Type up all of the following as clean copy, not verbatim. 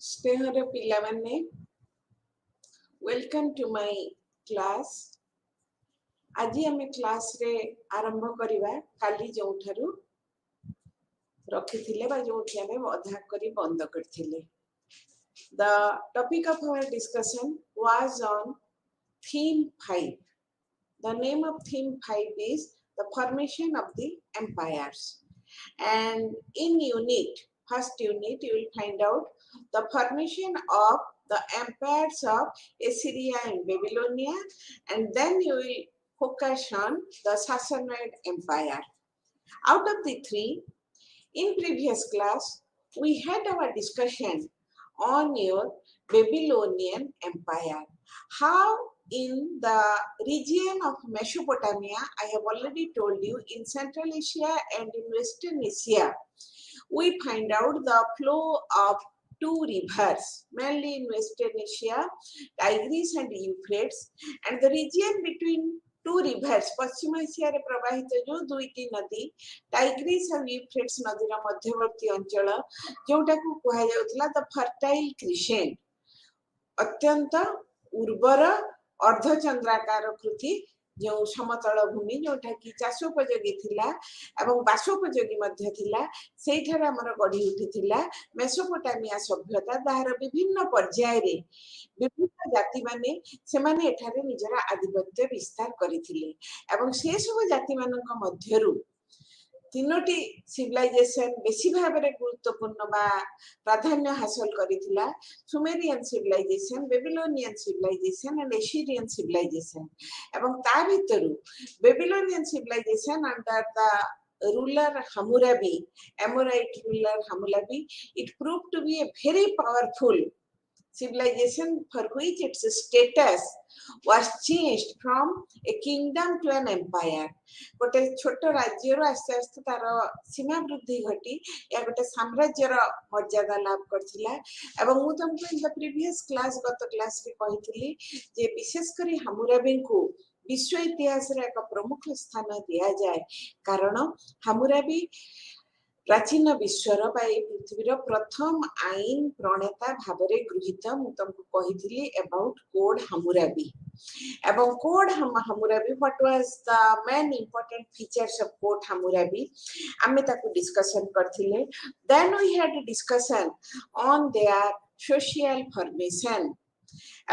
स्नेहर पिला माने welcome to my class. आज आम क्लास रे आरंभ करिबा काली जोठारु रखिथिले बा जोठी आमे अधा करी बंद करथिले। The topic of our discussion was on theme 5. The name of theme 5 is the formation of the empires. And in first unit, you will find out the formation of the empires of Assyria and Babylonia, and then you will focus on the Sassanid Empire. Out of the three, in previous class, we had our discussion on your Babylonian Empire. How in the region of Mesopotamia, I have already told you, in Central Asia and in Western Asia, we find out the flow of two rivers, mainly in Western Asia, Tigris and Euphrates, and the region between two rivers, Paschim Asia रे प्रवाहित जो दुईटी नदी Tigris और Euphrates नदीर मध्यवर्ती अंचल जोटा को कहा जाउतला द फर्टाइल क्रिसेंट, अत्यंत उर्वर अर्धचंद्राकार कृति जो समतल भूमि जोटा कि चाषोपयोगी थिला एवं बासोपयोगी मध्य थिला सेठार हमर गढ़ी उठिथिला मेसोपोटामिया सभ्यता ताहार विभिन्न पर्याय रे विभिन्न जाति माने सेमाने एठारे निजरा आधिपत्य विस्तार करिथिले एवं से सब जाति मानक मध्यरु तीनोटी सिविलाइजेशन बेसी भाबरे गुरुत्वपूर्ण बा प्राधान्य हासिल करिथिला Sumerian civilisation, Babylonian civilisation and Assyrian civilisation. एवं ता भितरु Babylonian civilisation under the ruler Hammurabi, Amorite ruler Hammurabi, it proved to be a very powerful civilization for which its status was changed from a kingdom to an empire. गोटे छोट राज्य रो आस्ते आस्ते तार सीमा वृद्धि घटी या गोटे साम्राज्य रो मर्यादा लाभ करथिला एवं मु तुमको इन द प्रीवियस क्लास गत क्लास रे कहिथिली जे विशेष करी हामुराबी को विश्व इतिहास रे एक प्रमुख स्थान दिया जाए कारण हामुराबी प्राचीन विश्वर पृथ्वीर प्रथम आईन प्रणेता भावरे गृहीत मु तुमको कहिथिली अबाउट कोड हामुराबी एवं code Hammurabi what was the main important features of code Hammurabi आमे ताको डिस्कशन करथिले then we had a discussion on their social formation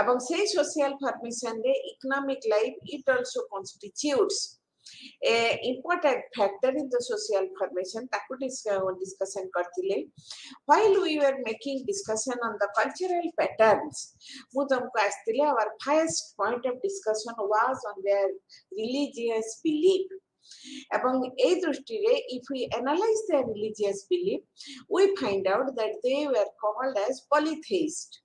एवं से सोशल फॉर्मेशन रे economic life it also constitutes a important factor in the social formation taku discussion karthile while we were making discussion on the cultural patterns mu tumko astile our first point of discussion was on their religious belief एवं ए दृष्टि रे if we analyze their religious belief we find out that they were called as polytheist,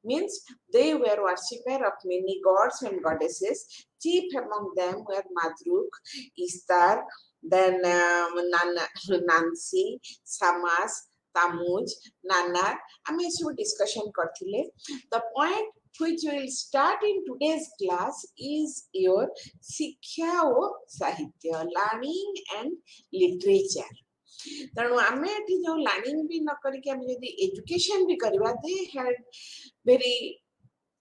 means they were worshipper of many gods and goddesses. Chief among them were Madruk, Istar, then Nancy, Samas, Tammuz, Nanar. आमे सब discussion करथिले. The point which we will start in today's class is your शिक्षा और साहित्य, learning and literature. तेणु आमे एठी जो लर्निंग भी न करके हम यदि एजुकेशन भी करबा they had very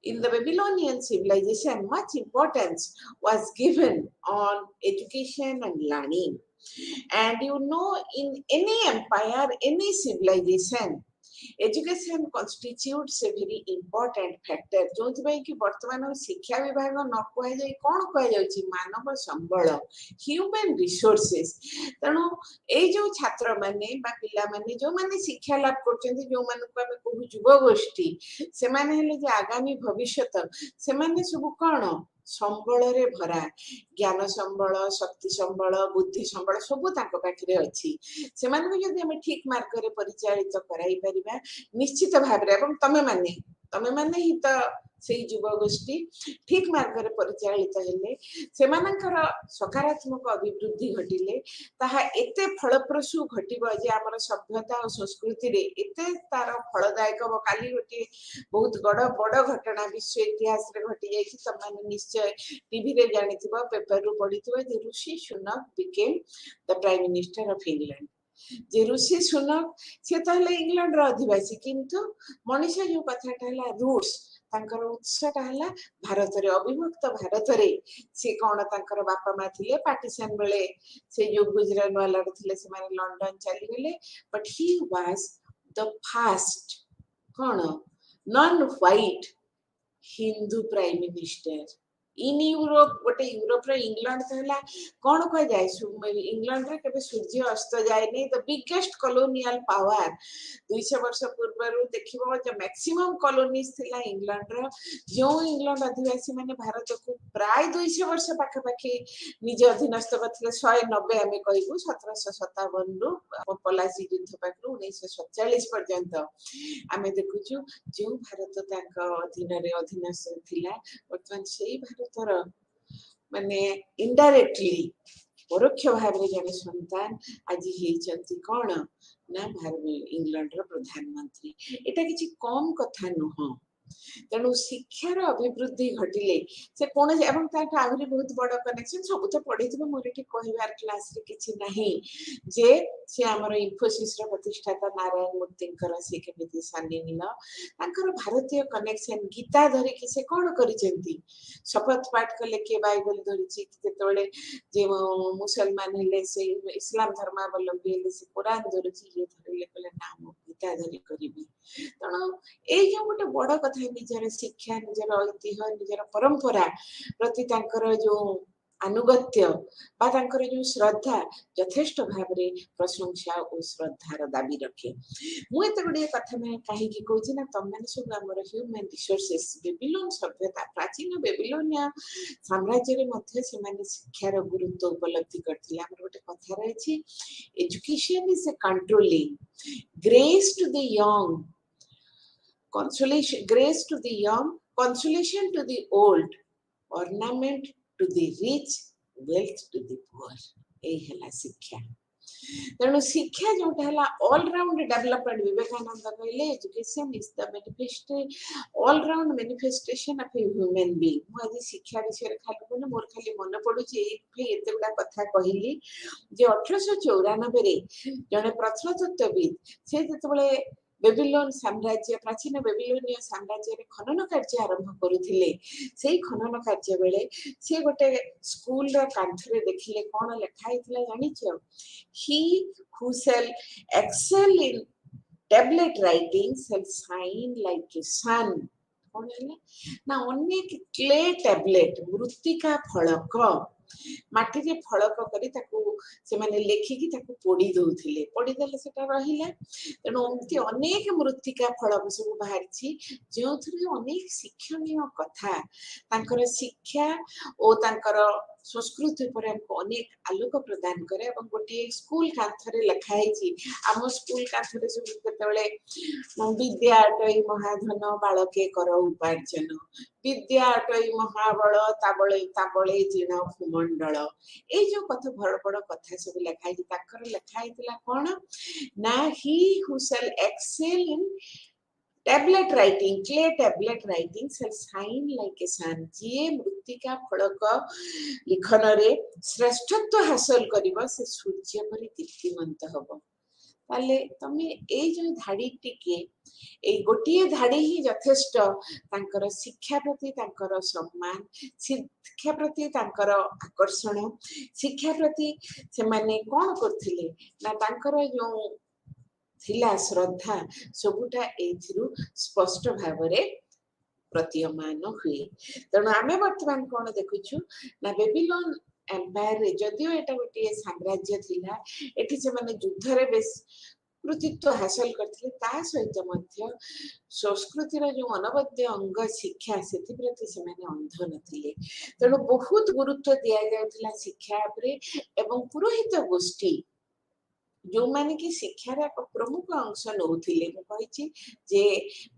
in the Babylonian civilization much importance was given on education and learning. And you know, in any empire, any civilization, education constitutes a very important factor. जो कि वर्तमान शिक्षा विभाग न कह जाय कोन कह जाउची मानव संबल ह्यूमन रिसोर्सेस तेणु ए जो छात्र माने बा पिला माने जो माने शिक्षा लाभ करछन्ती जो माने को हमें कहू युवा गोष्ठी से माने हेले जे आगामी भविष्यत से माने सब कोन संबल रे भरा ज्ञान संबल शक्ति संबल बुद्धि संबल सब ताको पाखरे अछि से माने को यदि हम ठीक मार्ग रे परिचालित कराई परिबा निश्चित भाव रे एवं तमे माने ही तो से युवा गोष्ठी ठीक मार्ग रे परिचालित हेले से मानकर सकारात्मक अभिवृद्धि घटिले ताहा एते फलप्रसू घटिबो जे हमर सभ्यता और संस्कृति रे एते तार फलदायक हो काली गोटे बहुत बड़ घटना विश्व इतिहास रे घटी जाय कि तमाने निश्चय टीवी रे जानिथिबो पेपर रु पढिथिबो जे Rishi Sunak became the prime minister of England. जे ऋषि सुनक से तो हेले इंग्लैंड रो अधिवासी किंतु मनीषा जो कथाटा हला रूट्स तांकर उत्सटा हला भारत रे अविभक्त भारत रे से कोन तांकर बापा मा थिले पार्टीशन बेले से जो गुजरात वाला थिले से माने लंदन चली गेले but he was the first cone non white Hindu prime minister in Europe गोटे यूरोप रे इंग्लैंड थला कोन कह जाय इंग्लैंड रे केबे सूर्य अस्त जाय नै द बिगेस्ट कॉलोनियल पावर 200 वर्ष पूर्व देखिबो जे मैक्सिमम कॉलोनीज थिला इंग्लैंड रो जो इंग्लैंड अधिवासी माने भारत को प्राय 200 वर्ष पाखे पाखे निज अधीनस्थ करथिले 190 हमें कहबू 1757 रु पलासी युद्ध पाखरु 1947 पर्यंत आमे देखुछु जो भारत तांका अधीन रे अधीनस्थ थिला वर्तमान सेही भारतर माने इनडायरेक्टली परोक्ष भाव रे जने संतान आज हेचंती कोन ना भारत इंग्लैंड रो प्रधानमंत्री एटा किछि कम कथा नुह तेणु शिक्षार अभिवृद्धि घटिले से कौन एवं आहुरी बहुत बड़ कनेक्शन सब तो पढ़ी मोर ये कहबार क्लास रे किछि नाही जे से हमर इन्फोसिस रो प्रतिष्ठाता नारायण मूर्तिंकर से केमिति सानी निला तांकर भारतीय कनेक्शन गीता धरि कि से कोन करिसेंती शपथ पाठ कले के बाइबल धरि छि जेतोले जे मुसलमान हेले से इस्लाम धर्मावलंबी हेले से कुरान धरि छि ये धरि कले नाम गीता धरि करिबी तण ए जो गोटे बड़ कथा निजर शिक्षा निजर ऐतिह्य निजर परंपरा प्रति तांकर जो अनुगत्य बा तांकर जो श्रद्धा यथेष्ट भाव रे प्रशंसा और श्रद्धार दाबी रखे मु एते गुडी कथा में काहे की कहछि ना तम माने सब हमर ह्यूमन रिसोर्सेस बेबीलोन सभ्यता प्राचीन बेबीलोनिया साम्राज्य रे मध्ये से माने शिक्षार गुरुत्व उपलब्धि करथिले हमर गोटे कथा रहछि education is a controlling grace to the young consolation grace to the young consolation to the old ornament to the rich wealth to the poor ए हला शिक्षा तेणु शिक्षा जोटा हला ऑल राउंड डेवलपमेंट विवेकानंद कहले education is the manifest all round manifestation of a human being मु आज शिक्षा विषय रे खाली कोन मोर खाली मन पडुची एते गुडा कथा कहिली जे 1894 रे जने प्रत्नतत्वविद से जेतबेले बेबीलोन साम्राज्य प्राचीन बेबीलोनिया साम्राज्य रे खनन कार्य आरंभ करुथिले सेही खनन कार्य बेले से गोटे स्कूल रो कांथरे देखिले कोन लिखा हितला जानि छ he who shall excel in tablet writing shall shine like a sun कोन है ना अनेक क्ले टैबलेट मृत्तिका फलक माटी रे फलक करी ताकू से माने लेखि की ताकू पोड़ी देले सेटा रहिला तेणु अमती अनेक मृत्तिका फलक सब बाहरछि जो थ्रु अनेक शिक्षणीय कथा तांकर शिक्षा ओ तांकर संस्कृति पर हमको अनेक आलोक प्रदान करे और गोटे स्कूल कांथरे लिखा है आम स्कूल कांथरे सब केतबेले विद्या अटई महाधन बालके कर उपार्जन विद्या अटई महाबल ताबले ताबले जीर्ण भूमंडल ए जो कथा बड़ बड़ कथा सब लिखा है ताकर लिखा हैतला कोन ना he who shall excel in tablet writing clay tablet writing shall shine like a sun जे मृत्तिका फलक लिखन रे श्रेष्ठत्व हासिल करिवो से सूर्य परि दीप्तिमंत हबो ताले तमे ए जो धाड़ी टिके ए गोटिए धाड़ी ही यथेष्ट तांकर शिक्षा प्रति तांकर सम्मान शिक्षा प्रति तांकर आकर्षण शिक्षा प्रति से माने कोन करथिले ना तांकर जो थिला श्रद्धा सबुटा एथिरु स्पष्ट भावरे प्रतीयमान हुए तेणु आमे वर्तमान कोन देखुछु ना बेबीलोन एम्पायर रे जदियो एटा गोटे साम्राज्य थिला एठी से माने युद्ध रे बेस कृतित्व हासिल करथिले ता सहित मध्य संस्कृति रो जो अनवद्य अंग शिक्षा सेति प्रति से माने अंध नथिले तेणु बहुत गुरुत्व दिया जाउथिला शिक्षा उपरे एवं पुरोहित गोष्ठी जो माने कि शिक्षार एक प्रमुख अंश नौथिले मु कहिछि जे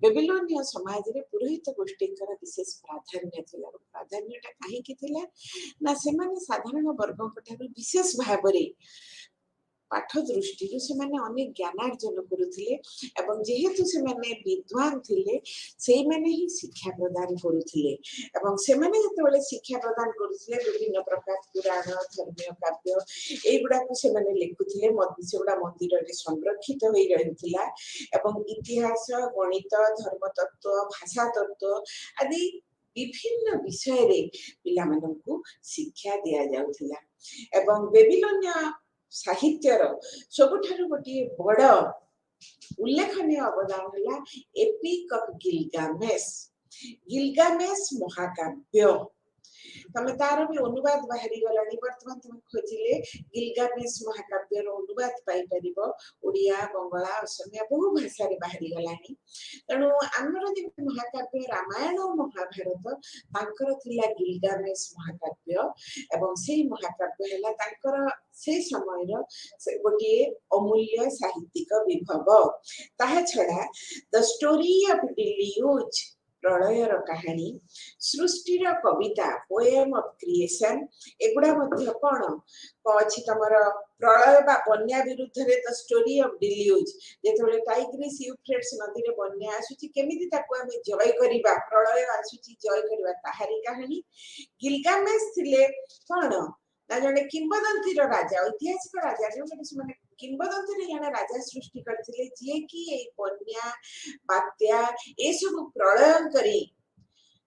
बेबीलोनिया समाज रे पुरोहित गोष्ठीकर विशेष प्राधान्य थिला प्राधान्यटा काहे कि थिला ना से माने साधारण वर्ग कठारु विशेष भाव रे पाठ दृष्टि से माने अनेक ज्ञानार्जन करुथिले एवं जेहेतु से माने विद्वान थिले से माने ही शिक्षा प्रदान करुथिले एवं से माने जतबेले शिक्षा प्रदान करुथिले विभिन्न प्रकार पुराण धर्मीय काव्य एगुडा को से माने लिखुथिले सेगुडा मंदिर रे संरक्षित होई रहिथिला एवं इतिहास गणित धर्म तत्व भाषा तत्व आदि विभिन्न विषय रे पिला माननकु शिक्षा दिया जाउथिला एवं बेबीलोनिया साहित्यर सबुठारु गोटे बड़ उल्लेखनीय अवदान है एपिक ऑफ गिलगामेश गिलगामेश महाकाव्य तमे तार भी अनुवाद बाहरी गलानी वर्तमान तुम खोजिले गिलगामेश महाकाव्य रो अनुवाद पाई परिबो ओडिया बंगला असमिया बहु भाषा रे बाहरी गलानी तणु हमर जे महाकाव्य रामायण और महाभारत तांकर थिला गिलगामेश महाकाव्य एवं से महाकाव्य हैला तांकर से समय रो गोटे अमूल्य साहित्यिक विभव ताहा छडा द स्टोरी ऑफ डिल्यूज प्रलयर कहानी सृष्टिर कविता पोएम ऑफ क्रिएशन एगुडा मध्य कोन अछि तमर प्रलय बा बन्या विरुद्ध रे द स्टोरी ऑफ डिल्यूज जेतबेले टाइग्रिस यूफ्रेट्स नदी रे बन्या आसुची केमिति ताको हमें जय करिबा प्रलय आसुची जय करिबा ताहारी कहानी गिलगामेश थिले कोन ना जने किंवदंतीर राजा ऐतिहासिक राजा जो माने किंवदंती रे जने राजा सृष्टि करथिले जे कि ए बन्या बात्या ए सब प्रलय करी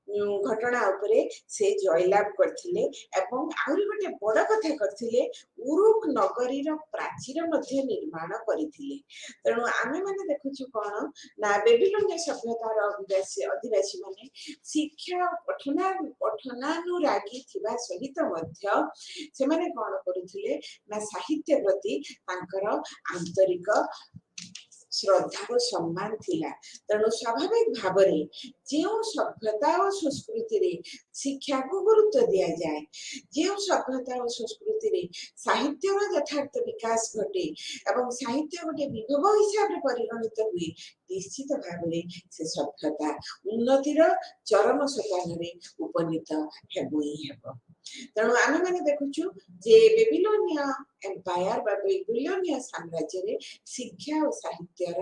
घटना उपरे से जयलाभ करथिले एवं आउरी गोटे बड़ कथा करथिले उरुक नगरी रो प्राचीर मध्य निर्माण करिथिले तणु आमे माने देखुछु कोन ना बेबीलोनिया सभ्यतार आदिवासी माने शिक्षा पठनानुरागी थिबा सहित मध्य से माने कोन करिथिले ना साहित्य प्रति तांकर आंतरिक श्रद्धा और सम्मान थिला तणु स्वाभाविक भाव जो सभ्यता और संस्कृति रे शिक्षा को गुरुत्व दिया जाए जो सभ्यता और संस्कृति रे साहित्य यथार्थ विकास घटे एवं साहित्य गोटे विभव हिसाब से परिगणित हुए निश्चित भाव से सभ्यता उन्नतिर चरम सोपान उपनीत हेबुई हेब तेणु आम मैंने देखुचु जे बेबीलोनिया एम्पायर बा बेबीलोनिया साम्राज्य रे शिक्षा और साहित्यर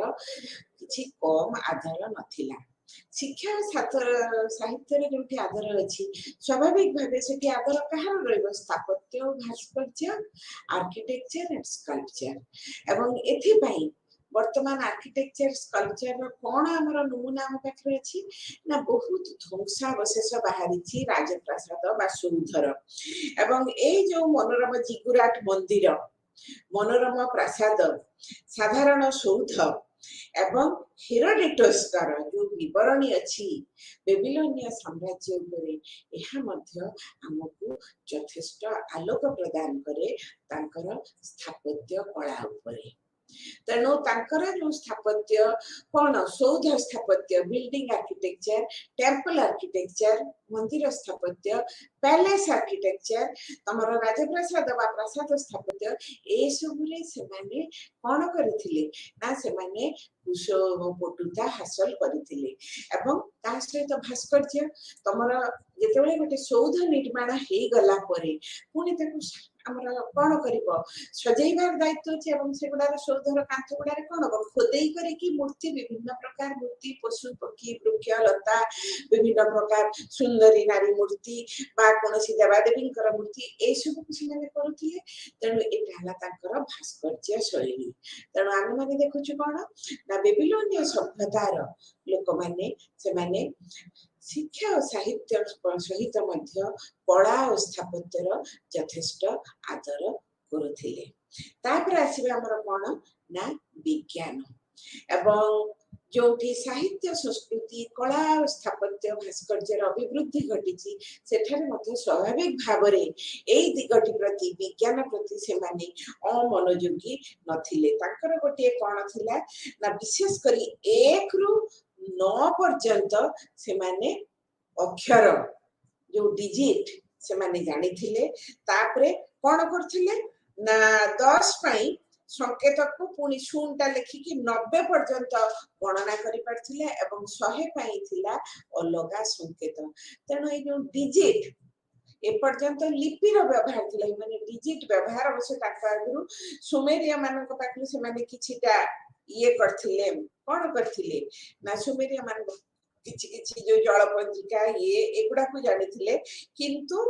किछि कम आधार नथिला शिक्षा साहित्य रे जोटी आधार अछि स्वाभाविक भाबे सेठी आधार कहार रहइबो स्थापत्य और भास्कर्य आर्किटेक्चर एंड स्कल्पचर एवं एथि पई वर्तमान आर्किटेक्चर स्कल्पचर कोन हमर नमूना हम पाखरे अछि ना बहुत ध्वंसावशेष बाहरी छी राजप्रासाद बा सुंदर एवं ए जो मनोरम जिगुराट मंदिर मनोरम प्रासाद साधारण सौध एवं हेरोडोटस कर जो विवरणी अछि बेबीलोनिया साम्राज्य उपरे एहा मध्य हमकु यथेष्ट आलोक प्रदान करे तांकर स्थापत्य कला उपरे तेणु तांकर जो स्थापत्य कोन सौध स्थापत्य बिल्डिंग आर्किटेक्चर टेम्पल आर्किटेक्चर मंदिर स्थापत्य पैलेस आर्किटेक्चर तमर राजप्रासाद बा प्रासाद स्थापत्य ए सबुरे से माने कोन करथिले ना से माने कुशलता हासिल करथिले एवं ता सहित भास्कर्य तमर जेतेबेले गोटे सौध निर्माण हे गला परे पुनी ताकु हमर कोन करिवो सजैबार दायित्व अछि एवं सेगुडार सौधर कांथ गुडारे कोन खोदेई करे कि मूर्ति विभिन्न प्रकार मूर्ति पशु पक्षी वृक्ष लता विभिन्न प्रकार सुंदरी नारी मूर्ति बा कोनसी देवादेवी कर मूर्ति ए सब कुछ माने करूथिले तेणु एटा हला ताकर भास्कर्य शैली तेणु आमे माने देखुछु कोन ना बेबीलोनिया सभ्यतार लोक माने से माने शिक्षा और साहित्य सहित मध्य कला और स्थापत्यर यथेष्ट आदर करुथिले तापर आसीबे हमर कोन ना विज्ञान एवं जोठी साहित्य संस्कृति कला और स्थापत्य भास्कर्यर अभिवृद्धि घटिछि सेठारे मध्य स्वाभाविक भाबरे एई दिगटी प्रति विज्ञान प्रति से माने अमनोयोगी नथिले तांकर गोटे कोन थिला ना विशेष करी 1 रु 9 पर्यंत से माने अक्षर जो डिजिट से माने जानि थिले तापरे कोन करथिले ना 10 पई संकेत को पुनी शून्यटा लिखिकी 90 पर्यंत गणना करि पारथिले एवं 100 पई थिला अलगा संकेत तेणु ए जो डिजिट एपर्यंत लिपिर व्यवहार थिला माने डिजिट व्यवहार अवश्य ताका आगु सुमेरिया मानक पाखु से माने किछिटा ये करथिले कोन करथिले ना सुमेरिया मान किछि किछि जो जलपंजिका ये एगुडा को जानिथिले किंतु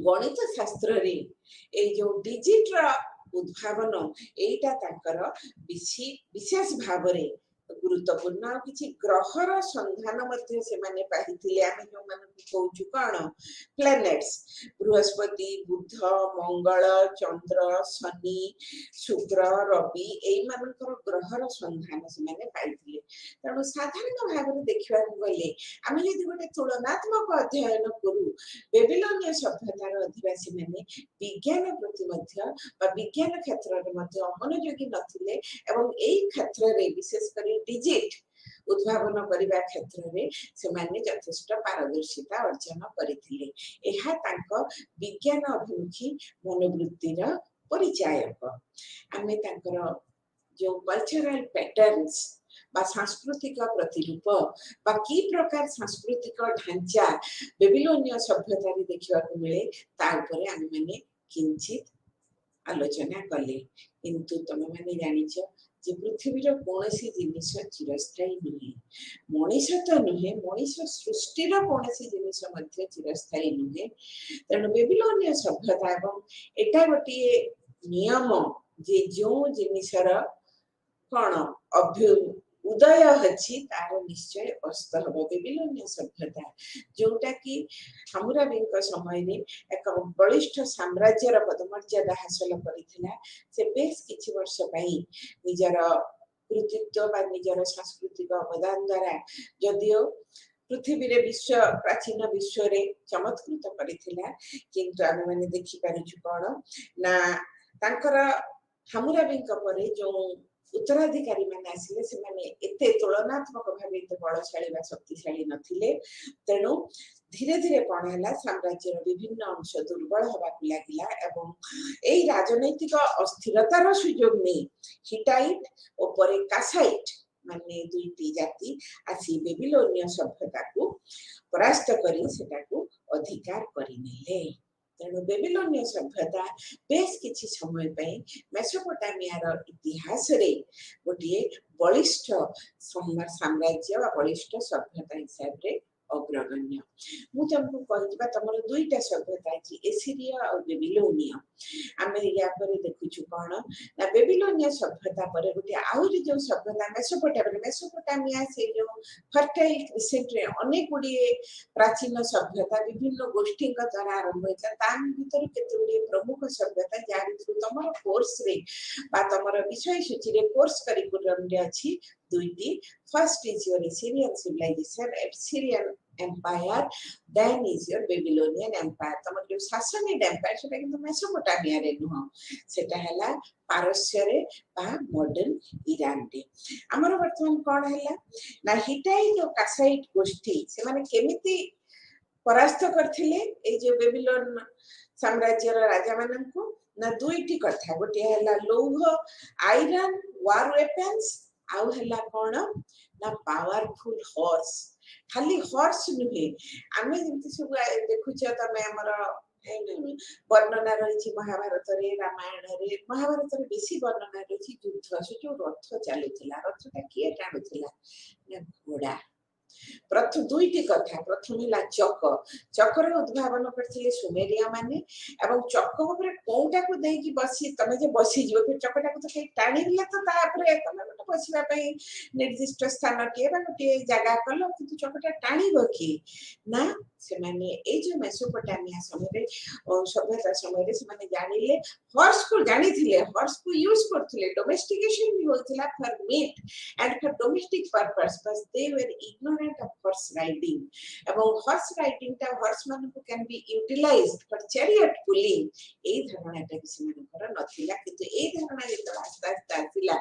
गणित शास्त्र रे ए जो डिजिट रा उद्भावन एटा ताकर विशेष भावरे गुरुत्वपूर्ण किछि ग्रहर संधान मध्ये से माने पाहिथिले आमे जो मान कहउछु कोन प्लैनेट्स बृहस्पति बुध मंगल चंद्र शनि शुक्र रवि एई मानकर ग्रहर संधान से माने पाइथिले तणु साधारण भाव देखिबा गले आमे यदि गोटे तुलनात्मक अध्ययन करू बेबिलोनिया सभ्यतार अधिवासी माने विज्ञान प्रति मध्य बा विज्ञान क्षेत्र रे मध्य मनोयोगी नथिले एवं एई क्षेत्र रे विशेष करी डिजिट उद्भावन करिबा क्षेत्र रे से माने यथेष्ट पारदर्शिता अर्जन करिथिले एहा तांको विज्ञान अभिमुखी मनोवृत्तिर परिचायक आमे तांकर जो कल्चरल पैटर्न्स बा सांस्कृतिक प्रतिरूप बा की प्रकार सांस्कृतिक ढांचा बेबिलोनिया सभ्यता रे देखिबा को मिले ता ऊपर आमे माने किंचित आलोचना कले किंतु तमे माने जानिछ जे पृथ्वीर कोनसी जिनिस चिरस्थायी नुहे मनीष तो नुहे मनीष सृष्टिर कोनसी जिनिस मध्य चिरस्थायी नुहे तेणु बेबिलोनिया सभ्यता एवं एटा गोटे नियम जे जो जिनिसर कोन अभ्यु उदय हछि तार निश्चय अस्त हबो बेबिलोनिया सभ्यता जोटा कि हमराबीक समय रे एक बलिष्ठ साम्राज्यर पदमर्यादा हासिल करिथिला से बेस किछि वर्ष पई निजर कृतित्व बा निजर सांस्कृतिक अवदान द्वारा जदियो पृथ्वी रे विश्व प्राचीन विश्व रे चमत्कृत करिथिला किंतु आमे माने देखि पारुछु कोन ना तांकर हमराबीक परे जो उत्तराधिकारी माने आसिले से माने एते तुलनात्मक भाबे एते बलशाली बा शक्तिशाली नथिले तेणु धीरे धीरे कोन हैला साम्राज्यर विभिन्न अंश दुर्बल हवा को लागिला एवं एई राजनैतिक अस्थिरतार सुयोग नै हिटाइट और परे कासाइट माने दुईटी जाति आसी बेबिलोनिया सभ्यता को परास्त करी सेटा को अधिकार करिनेले तेणु बेबिलोनिया सभ्यता बेस किछि समय पई मेसोपोटामिया रो इतिहास रे गोटे बलिष्ठ साम्राज्य वा बलिष्ठ सभ्यता हिसाब रे अग्रगण्य मु तुमको कहिबा तमरो दुईटा सभ्यता अछि एसिरिया और बेबिलोनिया आमे या पर देखुछु कोन ना बेबिलोनिया सभ्यता पर गोटे आउरी जो सभ्यता मेसोपोटामिया से जो फर्टाइल क्रिसेंट रे अनेक गुडी प्राचीन सभ्यता विभिन्न गोष्ठी का द्वारा आरंभ होता तान भीतर केते गुडी प्रमुख सभ्यता जारि थ्रू तमरो कोर्स रे बा तमरो विषय सूची रे कोर्स करिकुलम रे अछि दुईटी first is your Assyrian civilization Assyrian empire then is your Babylonian empire तमर जो सासनिड एम्पायर सेटा किंतु मेसोपोटामिया रे नुह सेटा हला पारस्य रे बा मॉडर्न ईरान रे हमर वर्तमान कोन हला ना हिटाइट और कासाइट गोष्ठी से माने केमिति परास्त करथिले ए जे बेबिलोन साम्राज्यर राजा माननको ना दुईटी कथा गोटे हला लौह आयरन वार वेपन्स आउ हला कोन ना पावरफुल हॉर्स खाली हॉर्स नुहे आमे जेंति सब देखुछ तमे हमर वर्णना रही महाभारत रे रामायण रे महाभारत रे बेसी वर्णना रही युद्ध से जो रथ चलुथिला रथटा किए टाणुथिला ना घोड़ा प्रथम दुईटी कथा प्रथम हला चक्र उद्भावन करथिले सुमेरिया माने एवं चक्र ऊपर कोउटा को देई कि बसी तमे जे बसी जिवो फिर चक्रटा को तो के टाणीला तो ता ऊपर तमे गोटे बसिबा पई निर्दिष्ट स्थान के बा गोटे जगह कलो किंतु चक्रटा टाणीबो कि ना से माने ए जो मेसोपोटामिया समय रे सभ्यता समय रे से माने जानिले हॉर्स को जानिथिले हॉर्स को यूज करथिले डोमेस्टिकेशन भी होथिला for meat and for domestic purpose बस they were ignorant of horse riding এবং horse riding টা horseମାନଙ୍କୁ can be utilized for chariot pulling এই ধারণাটা কিছু মানুষের নথিলা কিন্তু এই ধারণা যেটা আস্তে আস্তে আসিলা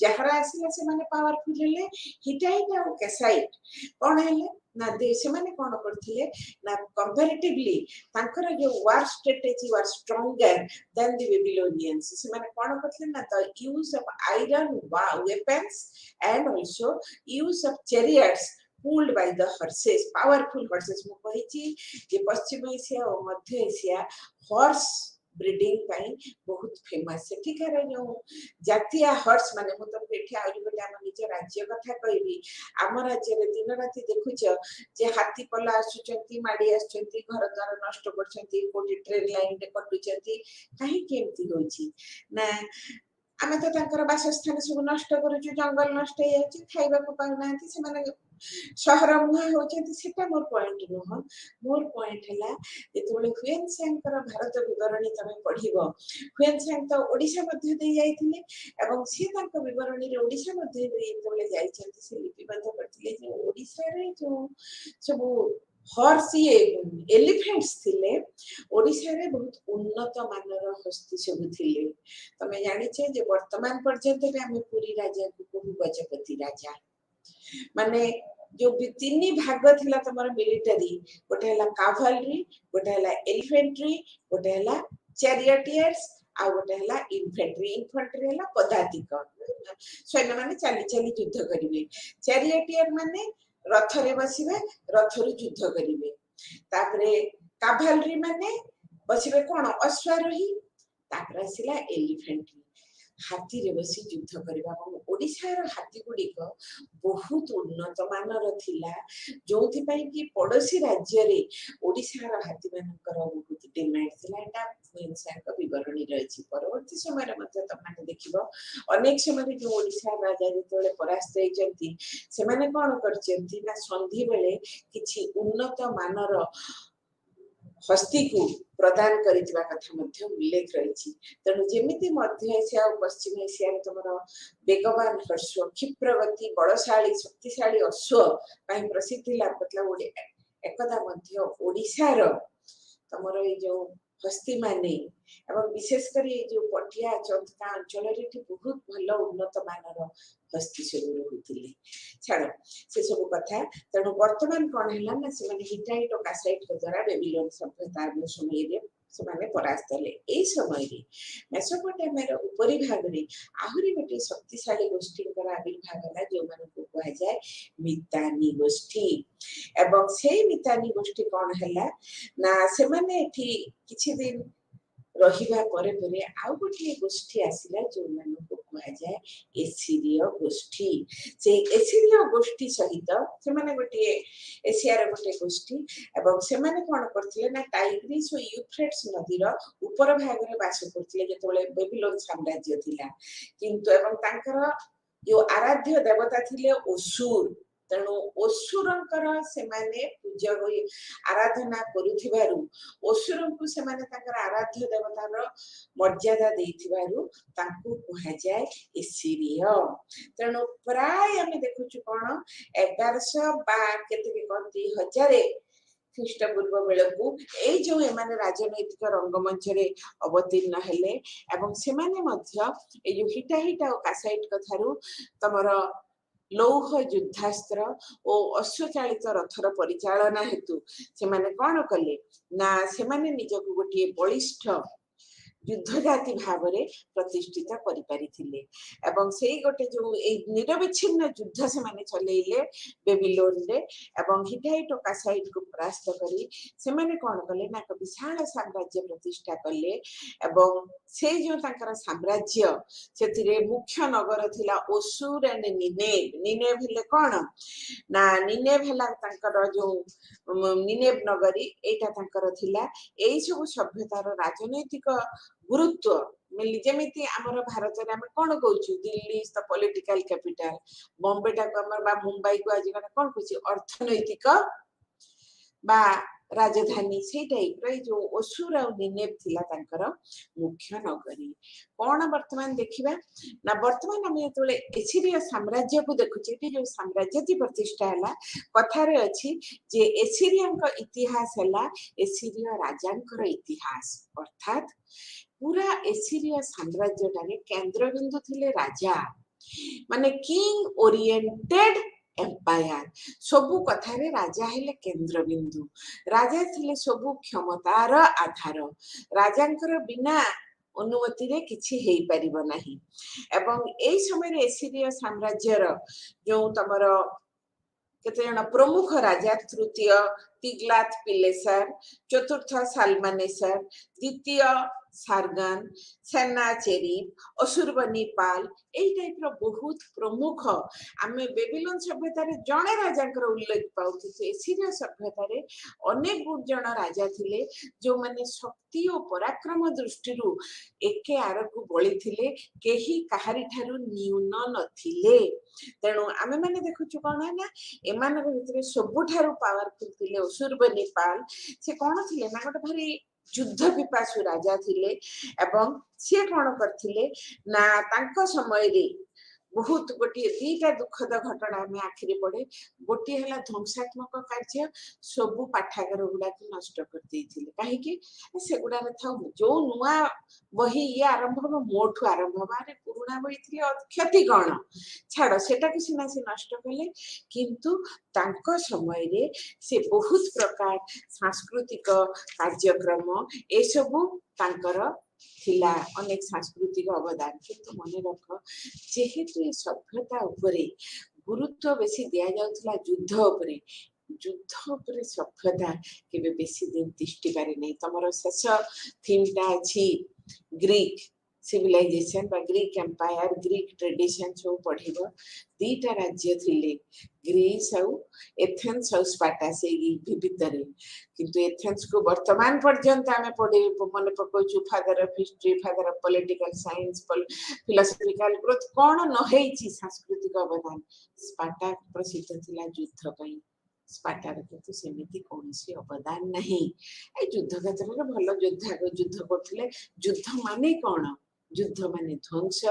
যাহারা আসিলা ସେମାନେ ପାୱାରଫୁଲ ହେଲେ ହିଟାଇଟ ଆଉ କାସାଇଟ কোন ହେଲେ ना से माने कौन करथिले ना कंपैरेटिवली तांकर जो war strategy was stronger than the Babylonians से माने कौन करथिले ना the use of iron weapons and also use of chariots pulled by the horses powerful horses मु कहिची जे पश्चिम एशिया और मध्य एशिया हॉर्स ब्रीडिंग पाई बहुत फेमस है ठीक है जो जातीय हॉर्स माने मु तो पेठी आउरी गोटे हम निज राज्य कथा कहबी आम राज्य रे दिन राति देखुछ जे हाथी पला आसुचंती माडी आसुचंती घर द्वार नष्ट करचंती कोटी ट्रेन लाइन रे कटुचंती काहे केमती होची ना आमे तो तांकर बासस्थान सब नष्ट करूछु जंगल नष्ट हे जाची खाइबा को पाउ नांती से माने शहर मुहे होचंती सेटा मोर पॉइंट नुह मोर पॉइंट हला जेतबेले हुएन सांकर भारत विवरणी तमे पढिबो हुएन सांग तो ओडिसा मध्ये दे जाइथिले एवं से तांक विवरणी रे ओडिसा मध्ये दे जेतबेले जाइछंती से लिपिबद्ध करथिले जे ओडिसा रे जो सब हॉर्स ये एलिफेंट्स थिले ओडिसा रे बहुत उन्नत मानर हस्ती सब थिले तमे जानि छे जे वर्तमान पर्यंत रे हमें पूरी राजा को कहू गजपति राजा माने जो तीन भाग थिला तमर मिलिटरी गोटे हला कावलरी गोटे हला एलिफेंट्री गोटे हला चैरियटियर्स आ गोटे हला इन्फेंट्री हला पदातिक सैन्य माने चली चली युद्ध करिवे चैरियटियर माने रथ रे बसिबे रथ रे युद्ध करिवे तापरे कावलरी माने बसिबे कोन अश्वारोही तापरे सिला एलिफेंट्री हाथी रे बसी युद्ध करबा ओडिसा रो हाथी गुडी को बहुत उन्नत मानर थिला जोथि पई कि पड़ोसी राज्य रे ओडिसा रो हाथी मानकर बहुत डिमांड थिला एटा फुएनसा को विवरणी रहिछि परवर्ती समय रे मते तमाने देखिबो अनेक समय रे जो ओडिसा राजा जेतोले परास्त हेचंती से माने कोन करचंती ना संधि बेले किछि उन्नत मानर हस्ती को प्रदान करितबा कथा मध्ये उल्लेख रहिछि तनु जेमिति मध्य एशिया और पश्चिम एशिया रे तमर वेगवान हर्ष क्षिप्रगति बड़शाली शक्तिशाली अश्व पई प्रसिद्धि लाभ करला ओडे एकदा मध्य ओडिसा रो तमर ए जो हस्ती माने एवं विशेष करी जो पटिया चौथा अंचल रे बहुत भलो उन्नत मानर हस्ती सब रहुतिले छाड़ से सब कथा तनु वर्तमान कोन हैला ना से माने हिटाइट और कासाइट के द्वारा बेबीलोन सभ्यता रो समय रे से माने परास्त ले ए समय रे मेसोपोटामिया रो उपरी भाग रे आहुरी गोटे शक्तिशाली गोष्ठी कर आविर्भाव हला जो माने को कहा जाय मितानी गोष्ठी एवं से मितानी गोष्ठी कोन हैला ना से माने एठी किछि दिन रहिबा परे परे आउ गोटे गोष्ठी आसिला जो माने को कहा जाय एसिरिया गोष्ठी से एसिरिया गोष्ठी सहित से माने गोटे एशिया रे गोटे गोष्ठी एवं से माने कोन करथिले ना टाइग्रिस और यूफ्रेट्स नदी रो ऊपर भाग रे वास करथिले जेतोले बेबीलोन साम्राज्य थिला किंतु एवं तांकर जो आराध्य देवता थिले असुर तेणु असुरंकर से माने पूजा होई आराधना करूथिबारु असुरंकु से माने तांकर आराध्य देवतार मर्यादा देथिबारु तांकु कहा जाय एसिरिया तेणु प्राय हमें देखुछु कोन 1100 बा केते के कोंती हजारे ख्रीष्टपूर्व बेलकु ए जो एमाने राजनैतिक रंगमंच रे अवतीर्ण हेले एवं से माने मध्य ए जो हिटा और कासाइट कथारु तमर लौह युद्धास्त्र और अश्वचालित रथर परिचालना हेतु से माने कोन कले ना से माने निजको गोटे बलिष्ठ युद्ध जाति भाव रे प्रतिष्ठित करि परिथिले एवं सेही गोटे जो ए निरविच्छिन्न युद्ध से माने चलेइले बेबीलोन रे एवं हिटाइट और कासाइट को परास्त करी से माने कोन कले ना एक विशाल साम्राज्य प्रतिष्ठा कले एवं से जो तांकर साम्राज्य सेतिरे मुख्य नगर थिला ओसुर एंड निनेव हेले कोन ना निनेव हेला तांकर जो निनेव नगरी एटा तांकर थिला एई सब सभ्यतार राजनैतिक गुरुत्व मिली जेमिति हमर भारत रे हम कोन कहउछु Delhi is the political capital Bombay टा को हमर बा मुंबई को आज कोन कहउछि अर्थनैतिक बा राजधानी से टाइप रे जो असुर और निनेव थिला तांकर मुख्य नगरी कोन वर्तमान देखिबा ना वर्तमान हम एतले एसिरिया साम्राज्य को देखुछि कि जो साम्राज्य की प्रतिष्ठा हला कथा रे अछि जे एसिरियन का इतिहास हला एसिरिया राजांकर इतिहास अर्थात पूरा एसिरिया साम्राज्य टारे केंद्र बिंदु थिले राजा माने किंग ओरिएंटेड एम्पायर सबु कथारे राजा हेले केंद्र बिंदु राजा थिले सबु क्षमतार आधार राजांकर बिना अनुमति रे किछि हेई परिबो नाही एवं एई समय रे एसिरिया साम्राज्यर जो तमर केते जण प्रमुख राजा तृतीय तिग्लात पिलेसर चतुर्थ सालमानेसर द्वितीय सारगान सेनाचेरिप असुरबनीपाल एई टाइप रो बहुत प्रमुख आमे बेबीलोन सभ्यता रे जणे राजांकर उल्लेख पाउथि एसिरिया सभ्यता रे अनेक गुण जण राजा थिले जो माने शक्ति और पराक्रम दृष्टि रु एके आरकु बळी थिले केही काहारी ठारू न्यून नथिले तेणु आमे माने देखुछु कोन ना एमानक भितरे सबुठारू पावरफुल थिले असुरबनीपाल से कोन थिले ना गोटे भारी युद्ध पिपासु राजा थिले एवं से कोन करथिले ना तांको समय रे बहुत गोटे दीटा दुखद घटना में आखिरी पड़े गोटे है ध्वंसात्मक कार्य सबू पाठागार गुड़ा नष्ट कर कहीं से गुड़ा था जो नुआ बही ये आरंभ हम मोठू आरंभ हम अरे पुराणा बही थी क्षति कौन छाड़ सेटा कि सीना से नष्ट कले किंतु तांको समय रे से बहुत प्रकार सांस्कृतिक कार्यक्रम ए सबू तांकर थिला अनेक सांस्कृतिक अवदान किंतु मन रख जेहेतु सभ्यता उपरे गुरुत्व बेसी दिया जाउथला युद्ध उपरे सभ्यता केबे बेसी दिन तिष्टि पारे नै तमरो शेष थीमटा अछि ग्रीक सिविलाइजेशन बा ग्रीक एम्पायर ग्रीक ट्रेडिशन जो पढ़िबो दीटा राज्य थिले ग्रीस और एथेंस और स्पार्टा से भितर किंतु एथेंस को वर्तमान पर्यंत आमे पढ़े मन पकोचु father of history father of political science philosophical growth कोन न हेछि सांस्कृतिक अवदान स्पार्टा प्रसिद्ध थिला युद्ध पई स्पार्टा रे तो सेमिति कोनसी अवदान नहीं ए युद्ध क्षेत्र रे भलो युद्ध करथिले युद्ध माने कोन युद्ध माने ध्वंस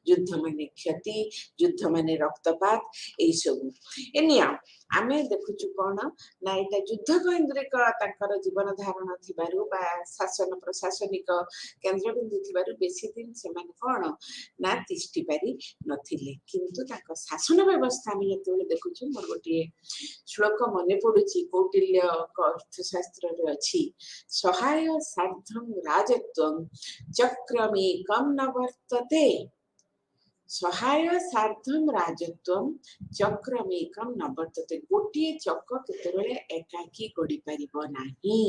युद्ध माने क्षति युद्ध माने रक्तपात ए सब एनिया आमे देखुछु कोन ना एटा युद्ध केंद्रिक तांकर जीवन धारण थिबारु बा शासन प्रशासनिक केंद्र बिंदु थिबारु बेसी दिन से माने कोन ना तिष्टि पारी नथिले किंतु तांकर शासन व्यवस्था में जेतेले देखुछु मोर गोटे श्लोक मने पडुची कौटिल्य अर्थशास्त्र रे अछि सहाय सार्धम राजत्वम चक्रमेकम न वर्तते सहाय सार्धम राजत्वम चक्रमेकम न वर्तते गोटे चक केतेबेले एकाकी गड़ी परिबो नाही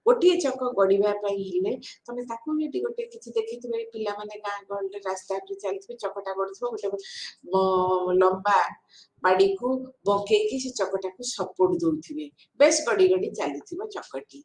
गोटे चक गड़ीबा पई हिले तमे ताकू नेटी गोटे किछि देखिथिबे पिला माने गां गल्ले रास्ता पे चलथिबे चकटा गड़थबो गोटे लंबा बाड़ी को बके की से चकटा को सपोर्ट दउथिबे बेस गड़ी गड़ी चलीथिबो चकटी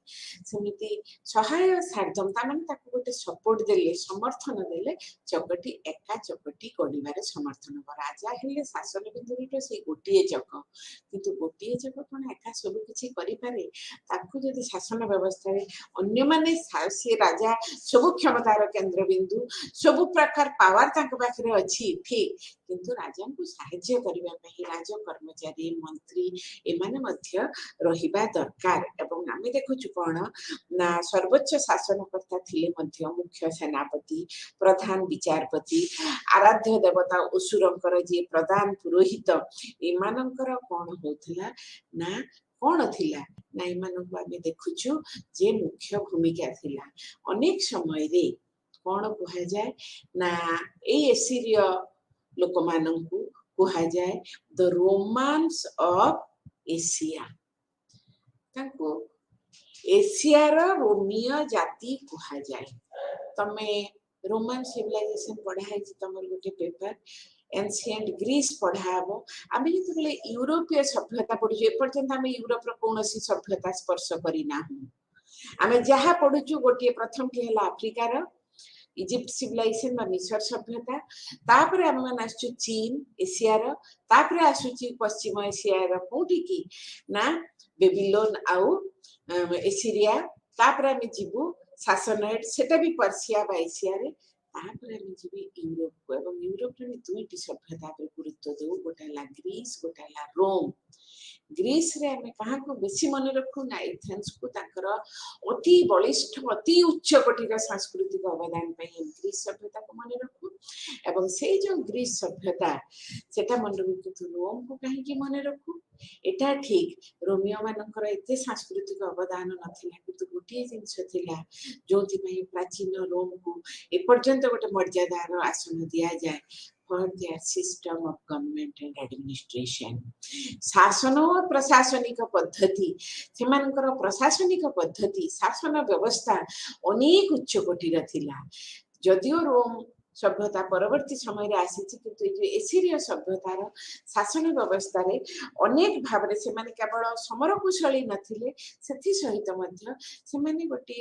समिति सहाय सार्धम ता माने ताकू गोटे सपोर्ट देले समर्थन देले चकटी एका चकटी गड़ीबारे समर्थन हो राजा हेले शासन बिंदुरे से गोटे चक किंतु गोटे चक कोन एका सब किछि करि पारे ताकू जदि शासन व्यवस्था रे अन्य माने से राजा सब क्षमतार केंद्र बिंदु सब प्रकार पावर ताक पाखरे अछि ठीक किंतु राजा को सहाय्य करबा पई राज कर्मचारी मंत्री एमाने मध्य रहिबा दरकार एवं आमे देखुछु कोन ना सर्वोच्च शासनकर्ता थिले मध्य मुख्य सेनापति प्रधान विचारपति आराध्य देवता असुरंकर जे प्रधान पुरोहित एमानंकर कोन होथला ना कोन थिला ना एमानक आमे देखुछु जे मुख्य भूमिका थिला अनेक समय रे कोन कहा जाय ना ए एसिरिया लोक मानंकु कहा जाए द रोमांस ऑफ एशिया ताको एशिया रो रोमियो जाति कहा जाए तमे रोमन सिविलाइजेशन पढ़ा है तमर गोटे पेपर एंशिएंट ग्रीस पढ़ाबो आमे जतले यूरोपीय सभ्यता पढु ए पर्यंत आमे यूरोप रो कोनोसी सभ्यता स्पर्श करिना हूं आमे जहा पढुचु गोटे प्रथम के हला अफ्रीका रो इजिप्ट सिविलाइजेशन बा मिस्र सभ्यता तापरे हम मन आसु चीन एशिया रो तापरे आसुची पश्चिम एशिया रो कोठी की ना बेबीलोन आउ एसिरिया तापरे हम जीवु सासनाइड सेटा भी पर्सिया बा एशिया रे तापरे हम जीवु यूरोप को एवं यूरोप रे दुईटी सभ्यता पे गुरुत्व दो गोटे है ग्रीस गोटे है रोम ग्रीस रे आमे कहा को बेसी मन रखू ना एथेंस को ताकर अति बलिष्ठ अति उच्च कोटिर सांस्कृतिक अवदान पे ग्रीस सभ्यता को मन रखू एवं से जो ग्रीस सभ्यता सेटा मन रखू रोम को कहीं की मन रखू एटा ठीक रोमियो मानकर एते सांस्कृतिक अवदान नथिला किंतु गोटे जिंस थिला जोथि पई प्राचीन रोम को ए पर्यंत गोटे मर्यादार आसन दिया जाए for their system of government and administration शासन और प्रशासनिक पद्धति सेमानकर प्रशासनिक पद्धति शासन व्यवस्था अनेक उच्च कोटिर थिला जदियो रोम सभ्यता परवर्ती समय रे आसी किंतु एसीरिया सभ्यतार शासन व्यवस्था रे अनेक भाव रे से माने केवल समर कुशली नथिले सेथि सहित मध्य से माने गोटे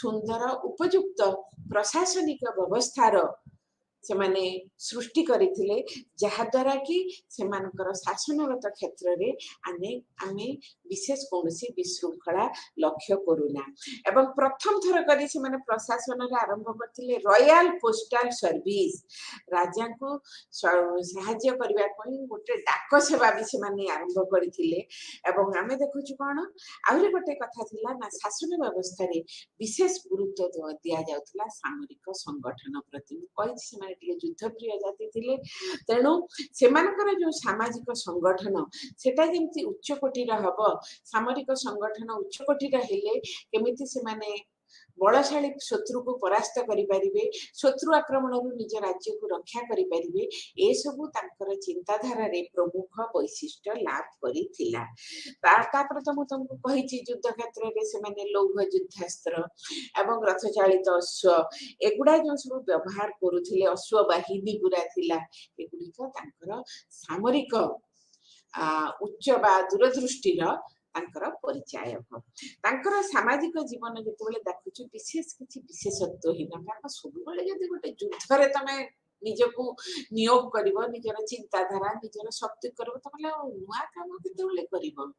सुंदर उपयुक्त प्रशासनिक व्यवस्थार से माने सृष्टि करिथिले जहा द्वारा कि सेमानकर शासनगत क्षेत्र रे आमे विशेष कोनसी विशृंखला लक्ष्य करूना एवं प्रथम थर करी से माने प्रशासन रे आरंभ करथिले रॉयल पोस्टल सर्विस राजा को सहाय्य करबा पई गोटे डाक सेवा भी से माने आरंभ करथिले एवं आमे देखुछु कोन आउरे गोटे कथा थिला ना शासन व्यवस्था रे विशेष गुरुत्व दिया जाउतला सामरिक संगठन प्रति कहि से युद्ध प्रिय जाति थिले तेणु सेमानकर जो सामाजिक संगठन सेटा जेमति उच्च कोटिर हबो सामरिक संगठन उच्च कोटिर हेले केमिति से माने बलशाली शत्रु को परास्त करि परिबे शत्रु आक्रमण रु निज राज्य को रक्षा करि परिबे ए सबु तांकर चिंताधारा रे प्रमुख वैशिष्ट्य लाभ करिथिला तापर तो मु तुमको कहिछि युद्ध क्षेत्र रे से माने लौह युद्धास्त्र एवं रथ चालित अश्व एगुडा जो सब व्यवहार करूथिले अश्व वाहिनी गुरा थिला एगुडी को तांकर सामरिक उच्च बा दूरदृष्टिर तांकर परिचयक तांकर सामाजिक जीवन जेतेबेले देखुछु विशेष किछि विशेषत्व ही ना कारण सब बेले जदि गोटे युद्ध रे तमे निजको नियोग करिवो निजर चिंताधारा निजर शक्ति करबो तमले नुआ काम केतेबेले करिवो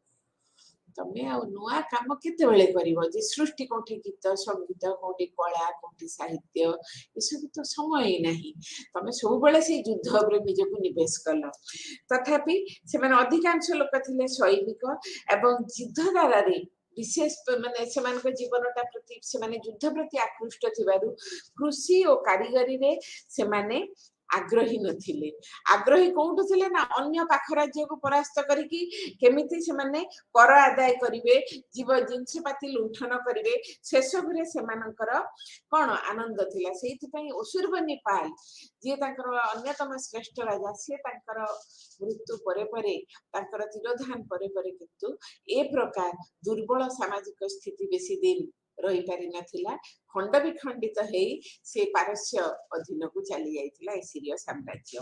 तमे आ नुआ काम केतेबेले करिवो जे सृष्टि कोठी गीत संगीत कोठी कला कोठी साहित्य इसु तो समय ही नहीं तमे सब बेले से युद्ध रे निजको निवेश कलो तथापि से माने अधिकांश लोक थिले सैनिक एवं युद्धधारा रे विशेष माने सेमान को जीवनटा प्रति से माने युद्ध प्रति आकृष्ट थिबारु कृषि और कारीगरी रे से माने आग्रही नथिले आग्रही कोउठ थिले ना अन्य पाख राज्य को परास्त करिकि केमिति से माने कर आदाय करिवे जीव जिंसपाती लुंठन करिवे से सब रे सेमानकर कोन आनंद थिला सेति पई असुरबनीपाल जे तांकर अन्यतम श्रेष्ठ राजा से तांकर मृत्यु परे परे तांकर तिरोधान परे परे किंतु ए प्रकार दुर्बल सामाजिक स्थिति बेसी दिन रही पारि नथिला खंड विखंडित हेई से पारस्य अधीन को चली जाइथिला एसीरिया साम्राज्य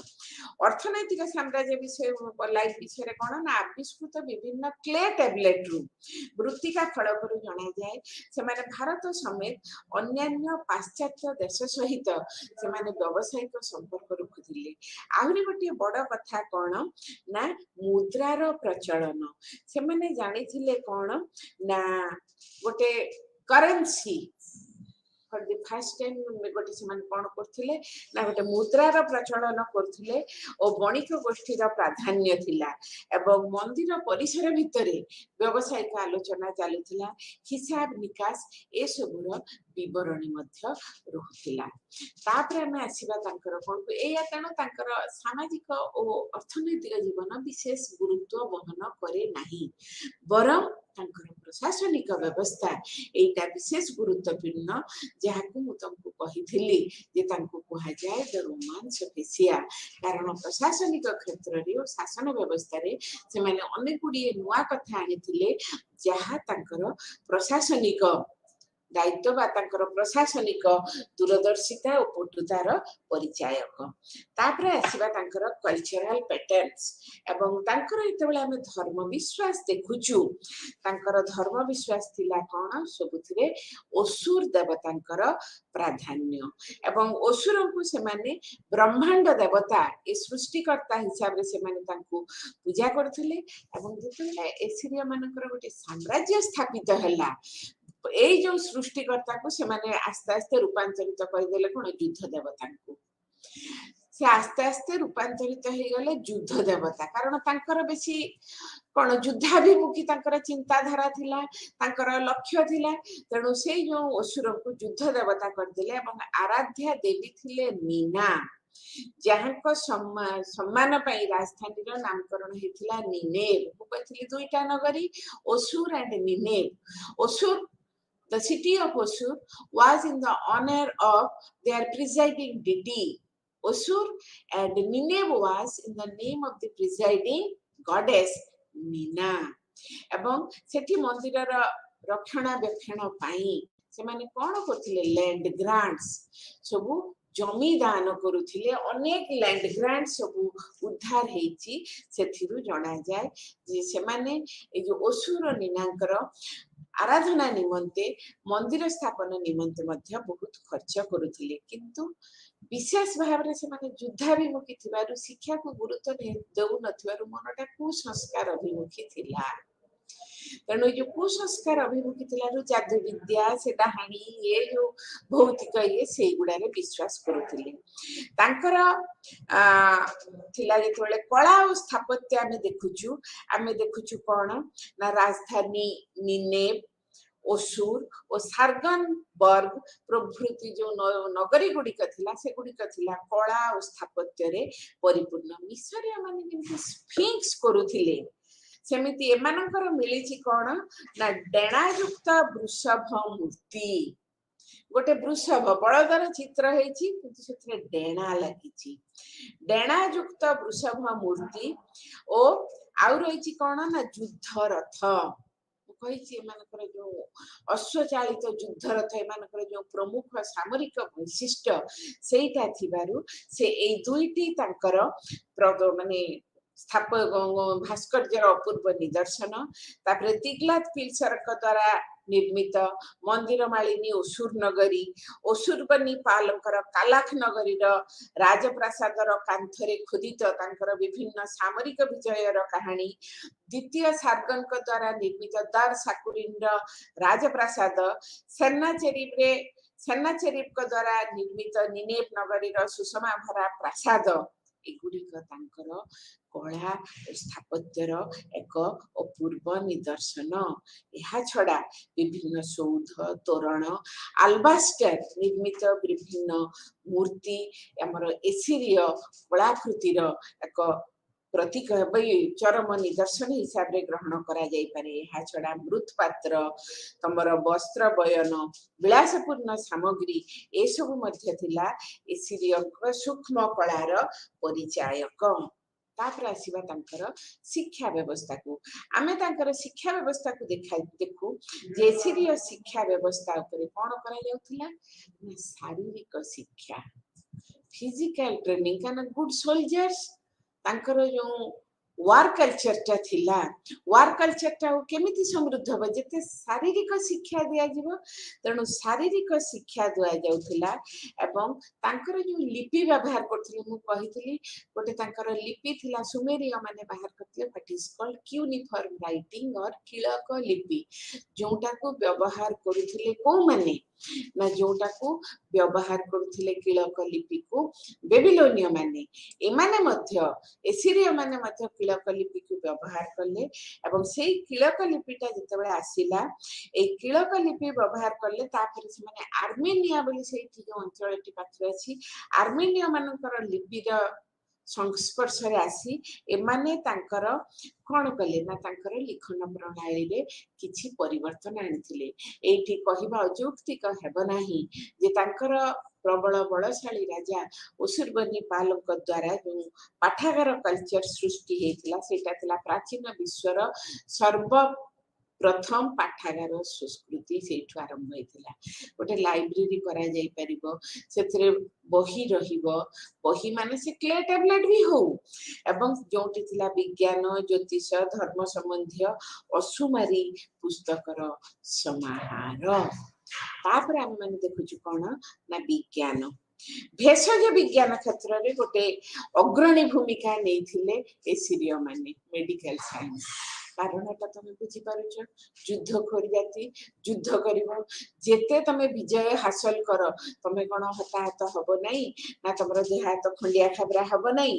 अर्थनैतिक साम्राज्य विषय लाइफ विषय रे कोन ना आविष्कृत विभिन्न क्ले टैबलेट रु मृत्तिका फलक रु जणा जाय से माने भारत समेत अन्य पाश्चात्य देश सहित से माने व्यावसायिक संपर्क रखुथिले आहुरी गोटे बड़ कथा कोन ना मुद्रार प्रचलन से माने जानिथिले कोन ना गोटे currency for the first time गोटे से कौन करथिले ना गोटे मुद्रार प्रचलन करथिले और वणिक गोष्ठीर प्राधान्य थिला एवं मंदिर परिसर भितरे व्यावसायिक आलोचना चलुथिला हिसाब निकास ए सबुर विवरणी मध्य रहुथिला तापर हमें आसीबा तांकर कोन एया तेणु तांकर सामाजिक और अर्थनैतिक जीवन विशेष गुरुत्व वहन करे नाही बरं तांकर प्रशासनिक व्यवस्था एटा विशेष गुरुत्वपूर्ण जहाकु मु तुमको कहिथिली जे तांको कहा जाय द रोमांस ऑफ एशिया कारण प्रशासनिक क्षेत्र रे और शासन व्यवस्था रे से माने अनेक गुडी नुआ कथा आनिथिले जहा तांकर प्रशासनिक दायित्व बा तांकर प्रशासनिक दूरदर्शिता और पटुतार परिचायक तापर आसीबा तांकर कल्चरल पैटर्न्स एवं तांकर एतबेले हम धर्म विश्वास देखुछु तांकर धर्म विश्वास थिला कोन सबुथिरे असुर देवतांकर प्राधान्य एवं असुर को से माने ब्रह्मांड देवता ए सृष्टिकर्ता हिसाब रे से माने तांको पूजा करथिले एवं जेतबेले एसिरिया मानकर गोटे साम्राज्य स्थापित हला ए जो सृष्टिकर्ता को से माने आस्ते आस्ते रूपांतरित कर देले कोन युद्ध देवता को से आस्ते आस्ते रूपांतरित हो गले युद्ध देवता कारण तांकर बेसी कौन युद्धाभिमुखी तांकर चिंताधारा थिला तांकर लक्ष्य थिला तेणु से जो असुर को युद्ध देवता करदेले एवं आराध्या देवी थिले मीना जहाँ को सम्मान पाई राजधानी नामकरण होता निनेव कहती दुईटा नगरी असुर एंड निनेव असुर the city of Osur was in the honor of their presiding deity Osur and Nineveh was in the name of the presiding goddess Mina एवं सेठी मंदिरर रक्षणाबेक्षण पाई से माने कोन करथिले लैंड ग्रांट्स सबु जमी दान करुथिले अनेक लैंड ग्रांट सबु उद्धार हेची सेथिरु जणा जाय जे से माने ए जो असुर निनांकर आराधना निमंते मंदिर स्थापन निमंते मध्य बहुत खर्च करुथिले किंतु विशेष भाव से माने युद्धाभिमुखी थिबारु शिक्षा को गुरुत्व देउ नथिबारु मनटा कुसंस्कार अभिमुखी थिला तेणु जो कुसंस्कार अभिमुखी थिलारु जादू विद्या से डाहाणी ये जो भौतिक ये से गुडारे विश्वास करुथिले तांकर थिला जेतबेले कला और स्थापत्य आमे देखुछु कोन ना राजधानी निनेव असुर और सार्गनबर्ग प्रभृति जो नगरी गुड़िक थिला से गुड़िक थिला कला और स्थापत्य रे परिपूर्ण मिसरिया माने किंतु स्फिंक्स करुथिले सेमिति एमानकर मिलिछि कोन ना डेणायुक्त वृषभ मूर्ति गोटे वृषभ बलदर चित्र हेछि किंतु सेथरे डेणा लागिछि डेणायुक्त वृषभ मूर्ति ओ आउ रहिछि कोन ना युद्ध रथ कहिछि एमानकर जो अश्वचालित युद्ध रथ एमानकर जो प्रमुख सामरिक वैशिष्ट्य सेटा थिबारु से ए दुईटी तांकर माने भास्कर्यर अपूर्व निदर्शन तापरे तिग्लात पिल्सर द्वारा निर्मित मंदिर मालिनी असुर नगरी असुरबनी पालकर कालाख नगरी राजप्रासादर कांथरे खोदित तांकर विभिन्न सामरिक विजयर कहानी द्वितीय सार्गन द्वारा निर्मित दार साकुरिन राजप्रासाद सेन्नाचेरिप द्वारा निर्मित निनेव नगरी सुषमा भरा प्रासाद एगुड़िक तांकर कला स्थापत्यर एक अपूर्व निदर्शन यह छड़ा विभिन्न सौध तोरण आल्बास्टर निर्मित विभिन्न मूर्ति आमर एसीरिय कलाकृतिर एक प्रतीक चरम निदर्शन हिसाब रे ग्रहण करा जाई पारे यह छड़ा मृतपात्र तमर वस्त्र बयन विलासपूर्ण सामग्री ए सब मध्य थिला एसीरिय सूक्ष्म कलार परिचायक तापर आसीबा तांकर शिक्षा व्यवस्था को आमे तांकर शिक्षा व्यवस्था को देखू जे एसीरिय शिक्षा व्यवस्था ऊपर कोन करा जाउथिला शारीरिक शिक्षा फिजिकल ट्रेनिंग काना गुड सोल्जर्स तांकर जो वार कल्चर टा थिला वार कल्चर टा केमिति समृद्ध हो जते शारीरिक शिक्षा दिया जिवो तेणु शारीरिक शिक्षा दिया जाउथिला एवं तांकर जो लिपि व्यवहार करथिले मु कहितली गोटे तांकर लिपि थिला सुमेरिय माने बाहर करथिले what is called cuneiform writing और किलक लिपि जोटा को व्यवहार करथिले को माने ना जोटा को व्यवहार करथिले किलक लिपि को बेबीलोनिया माने एमाने मध्य एसीरिय माने मध्य किलक लिपि को व्यवहार करले एवं सेही किलक लिपिटा जतबे आसीला ए किलक लिपि व्यवहार करले तापर से माने आर्मेनिया बोली सेही जो अंचलटी पाखरे अछि आर्मेनिया मानकर लिपिर संस्पर्श रे आसी एमाने तांकर कोन कले ना तांकर लिखन प्रणाली रे किछि परिवर्तन आनिथिले एठी कहिबा अजुक्तिक हेबो नाही जे तांकर प्रबल बलशाली राजा असुरबनी पालक द्वारा जो पाठागार कल्चर सृष्टि हेतिला सेटा थिला प्राचीन विश्वर सर्व प्रथम पाठागार संस्कृति सेठु आरंभ हेतिला गोटे लाइब्रेरी करा जाई परिबो सेथरे बही रहिबो बही माने से क्ले टैबलेट भी हो एवं जोटी थिला विज्ञान ज्योतिष धर्म संबंधी असुमारी पुस्तकर समाहार तापर हम माने देखुछु कोन ना विज्ञान भेषज विज्ञान क्षेत्र रे गोटे अग्रणी भूमिका नेथिले एसीरिय माने मेडिकल साइंस कारणटा तुम बुझीपारुच युद्धखोर जाति युद्ध कर जेते तुम विजय हासिल कर तुम कौन हताहत हम नहीं ना तुम देह हाथ खंडिया खाबरा हम नहीं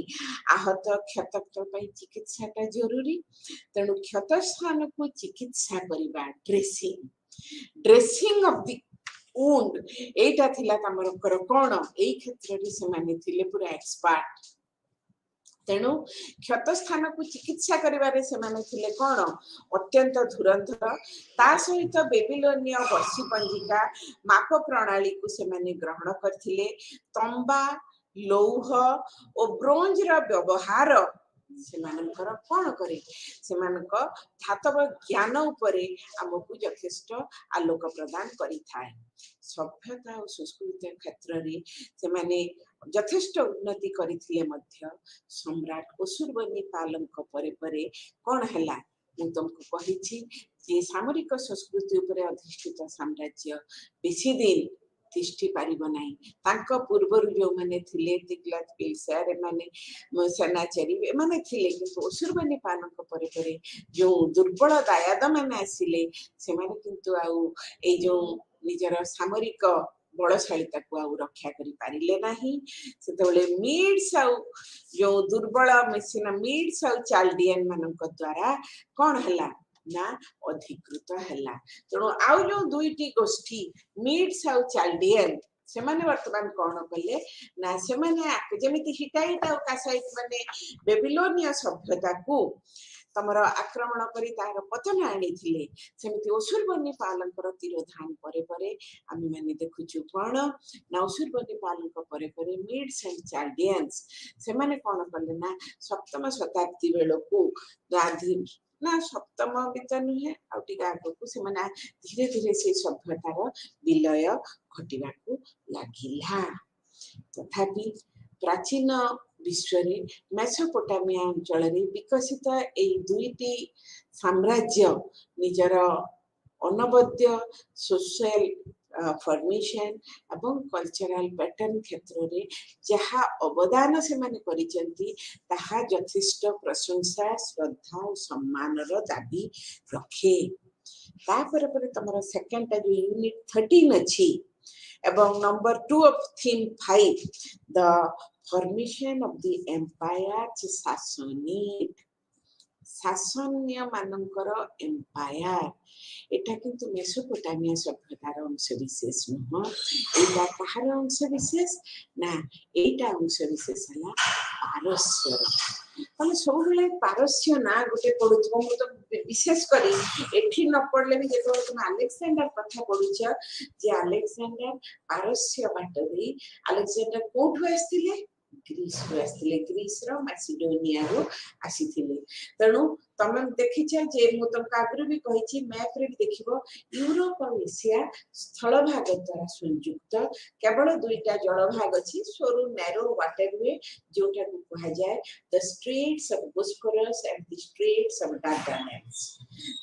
आहत क्षत चिकित्साटा जरूरी तेणु क्षत स्थान को चिकित्सा करवा ड्रेसिंग ऑफ द वुंड एटा थिला तमरकर कोन एई क्षेत्र रे से माने थिले पूरा एक्सपर्ट तेणु क्षत स्थान को चिकित्सा करिवारे से माने थिले कोन अत्यंत धुरंधर ता सहित बेबीलोनिया वर्षी पंजिका माप प्रणाली को से माने ग्रहण करथिले तंबा लौह और ब्रोंज रा व्यवहार सेमानकर कौन करे सेमानक धातव ज्ञान उपरे आमको यथेष्ट आलोक प्रदान करि थाए सभ्यता और संस्कृति क्षेत्र रे सेमाने यथेष्ट उन्नति करिथिले मध्य सम्राट असुरबनीपालक परे परे कौन हला मु तुमको कहिछि जे सामरिक संस्कृति उपरे अधिष्ठित साम्राज्य बेसी दिन तिष्ठी पारिबो नाही तांको पूर्वरु जो माने थिले तिग्लत पिलसर माने सेनाचरी माने थिले किंतु असुरबनीपालक परे परे जो दुर्बल दायाद माने आसिले से माने किंतु आउ ए जो निजर सामरिक बलशालिता को आउ रक्षा करि पारिले नाही सेतबेले मीड्स आउ जो दुर्बल मेसिना मीड्स आउ चाल्डियन मानक द्वारा कोन हला ना अधिकृत हला तेणु आउ जो दुईटी गोष्ठी मीड्स आउ चाल्डियन से माने वर्तमान कौन कले ना से माने जेमिति हिटाइट आउ कासाइट माने बेबीलोनिया सभ्यता को तमर आक्रमण करी तार पतन आनी थिले सेमिति असुरबनीपालकर तिरोधान परे परे आमे माने देखुछु कोन ना असुरबनीपालक परे परे मीड्स एंड चाल्डियंस से माने कौन कले ना सप्तम शताब्दी बेलको गांधी ना सप्तम बीत नुहे आगू से धीरे धीरे से सभ्यतार विलय घटवाक लगिला तथापि प्राचीन विश्व रे मेसोपोटामिया अंचल रे विकसित ए दुईटी साम्राज्य निजर अनवद्य सोशल फॉर्मेशन एवं कल्चरल पैटर्न क्षेत्र रे जहा अवदान से माने करिसेंती ताहा यथेष्ट प्रशंसा श्रद्धा और सम्मान रो दाबी रखे तापर पर तमरा सेकंड जो यूनिट 13 अछि एवं number 2 of theme 5 the formation of the empire Sassanid शासन्य मानकर एम्पायर एटा किंतु मेसोपोटामिया सभ्यतार अंश विशेष नुह एटा कहार अंश विशेष ना एटा अंश विशेष हला पारस्य तमे सब बेले पारस्य ना गोटे पढुथबो मु तो विशेष करी एठी न पढले भी जेतो तुम अलेक्जेंडर कथा पढुछ जे अलेक्जेंडर पारस्य बाटरी अलेक्जेंडर कोठु आस्थिले ग्रीस रो आस्थिले ग्रीस रो मैसिडोनिया रो आसीथिले तेणु तमे देखिछ जे मु तुम कागरु भी कहिछि मैप रे देखिबो यूरोप और एशिया स्थल भाग द्वारा संयुक्त केवल दुईटा जल भाग अछि सोरु नैरो वाटरवे जोटा को कहा जाय the straits of Bosphorus and the straits of Dardanelles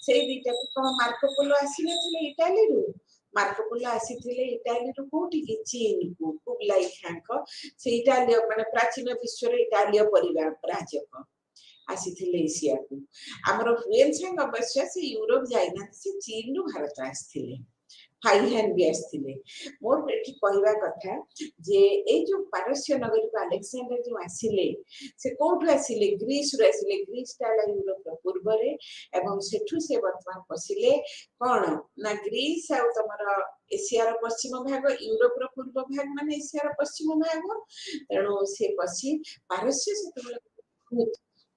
से दुईटा को मार्को पोलो आसीले थिले इटाली रो मार्को पोलो आसीथिले इटाली रो कोठी कि चीन को कुबलाई खान को से इटाली माने प्राचीन विश्व रे इटालिय परिवार राजक आसीथिले एशिया को हमर हुएनसांग अवश्य से यूरोप जाइना से चीन रो भारत आस्थिले फाइनहैंड भी आस्थिले मोर एठी कहवा कथा जे ए जो पारस्य नगरी को अलेक्जेंडर जो आसिले से कोठु आसिले ग्रीस रो आसिले ग्रीस टाला यूरोप रो पूर्व रे एवं सेठु से वर्तमान पसिले कोन ना ग्रीस आ तमर एशिया रो पश्चिम भाग यूरोप रो पूर्व भाग माने एशिया रो पश्चिम भाग तेणु से पसी पारस्य से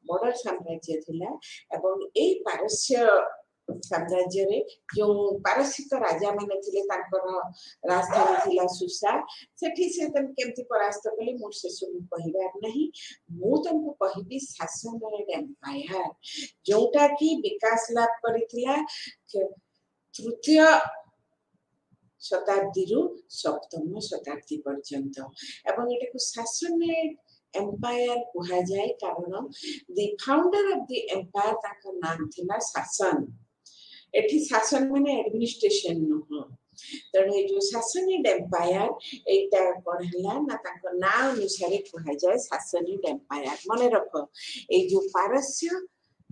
बड़ साम्राज्य थिला एवं ए पारस्य साम्राज्य रे जो पारसिक राजा माने थिले तांकर राजधानी थिला सुसा सेठी से तम केमति परास्त कले मोर से सुन कहिबार नहीं मु तुमको कहिबी सासनर एम्पायर जोटा की विकास लाभ करिथिला तृतीय शताब्दी रु सप्तम शताब्दी पर्यंत एवं एटा को सासनेट एम्पायर कहा जाए कारण the founder of the empire ताका नाम थिला शासन एठी शासन माने एडमिनिस्ट्रेशन न तेणु जो सासनिड एम्पायर एटा कोन हला ना ताका नाम अनुसार कहा जाए सासनिड एम्पायर मने रखो ए जो पारस्य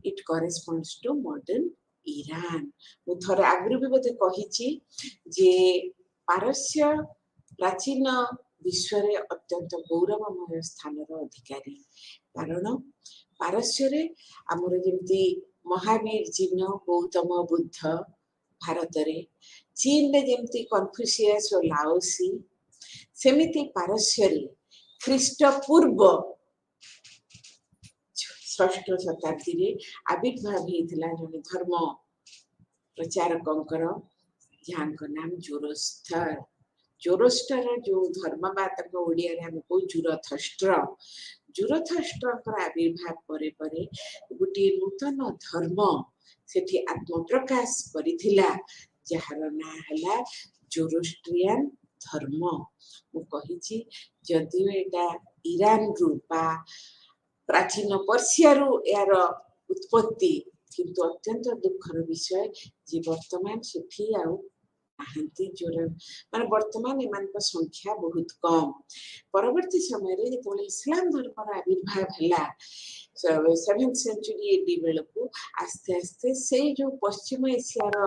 it corresponds to modern Iran. ମୁଁ ଥରେ ଆଗରୁ ବି ବୋଧେ କହିଛି ଯେ ପାରସ୍ୟ ପ୍ରାଚୀନ ବିଶ୍ୱରେ ଅତ୍ୟନ୍ତ ଗୌରବମୟ ସ୍ଥାନର ଅଧିକାରୀ, କାରଣ ପାରସ୍ୟରେ ଆମର ଯେମିତି ମହାବୀର ଜିନ, ଗୌତମ ବୁଦ୍ଧ ଭାରତରେ, ଚୀନରେ ଯେମିତି କନଫ୍ୟୁସିୟସ ଓ ଲାଓସି, ସେମିତି ପାରସ୍ୟରେ ଖ୍ରୀଷ୍ଟପୂର୍ବ 6ଠ ଶତାବ୍ଦୀରେ ଆବିର୍ଭାବ ହେଇଥିଲା ଜଣେ ଧର୍ମ ପ୍ରଚାରକଙ୍କର, ଯାହାଙ୍କ ନାମ ଜୋରୋସ୍ଟର। ଜୋରୋସ୍ଟର ଯୋଉ ଧର୍ମ ବା ତାଙ୍କ ଓଡ଼ିଆରେ ଆମେ କହୁ ଜୁରଥଷ୍ଟ୍ର, ଜୁରଥଷ୍ଟ୍ରଙ୍କର ଆବିର୍ଭାବ ପରେ ପରେ ଗୋଟିଏ ନୂତନ ଧର୍ମ ସେଠି ଆତ୍ମପ୍ରକାଶ କରିଥିଲା, ଯାହାର ନାଁ ହେଲା ଜୋରୋଷ୍ଟ୍ରିଆନ ଧର୍ମ। ମୁଁ କହିଛି ଯଦିଓ ଏଇଟା ଇରାନରୁ ବା ପ୍ରାଚୀନ ପର୍ସିଆରୁ ଏହାର ଉତ୍ପତ୍ତି, କିନ୍ତୁ ଅତ୍ୟନ୍ତ ଦୁଃଖର ବିଷୟ ଯେ ବର୍ତ୍ତମାନ ସେଠି ଆଉ ନାହାନ୍ତି ମାନେ ବର୍ତ୍ତମାନ ଏମାନଙ୍କ ସଂଖ୍ୟା ବହୁତ କମ। ପରବର୍ତ୍ତୀ ସମୟରେ ଯେତେବେଳେ ଇସଲାମ ଧର୍ମର ଆବିର୍ଭାବ ହେଲା 7th century AD ବେଳକୁ, ଆସ୍ତେ ଆସ୍ତେ ସେଇ ଯୋଉ ପଶ୍ଚିମ ଏସିଆର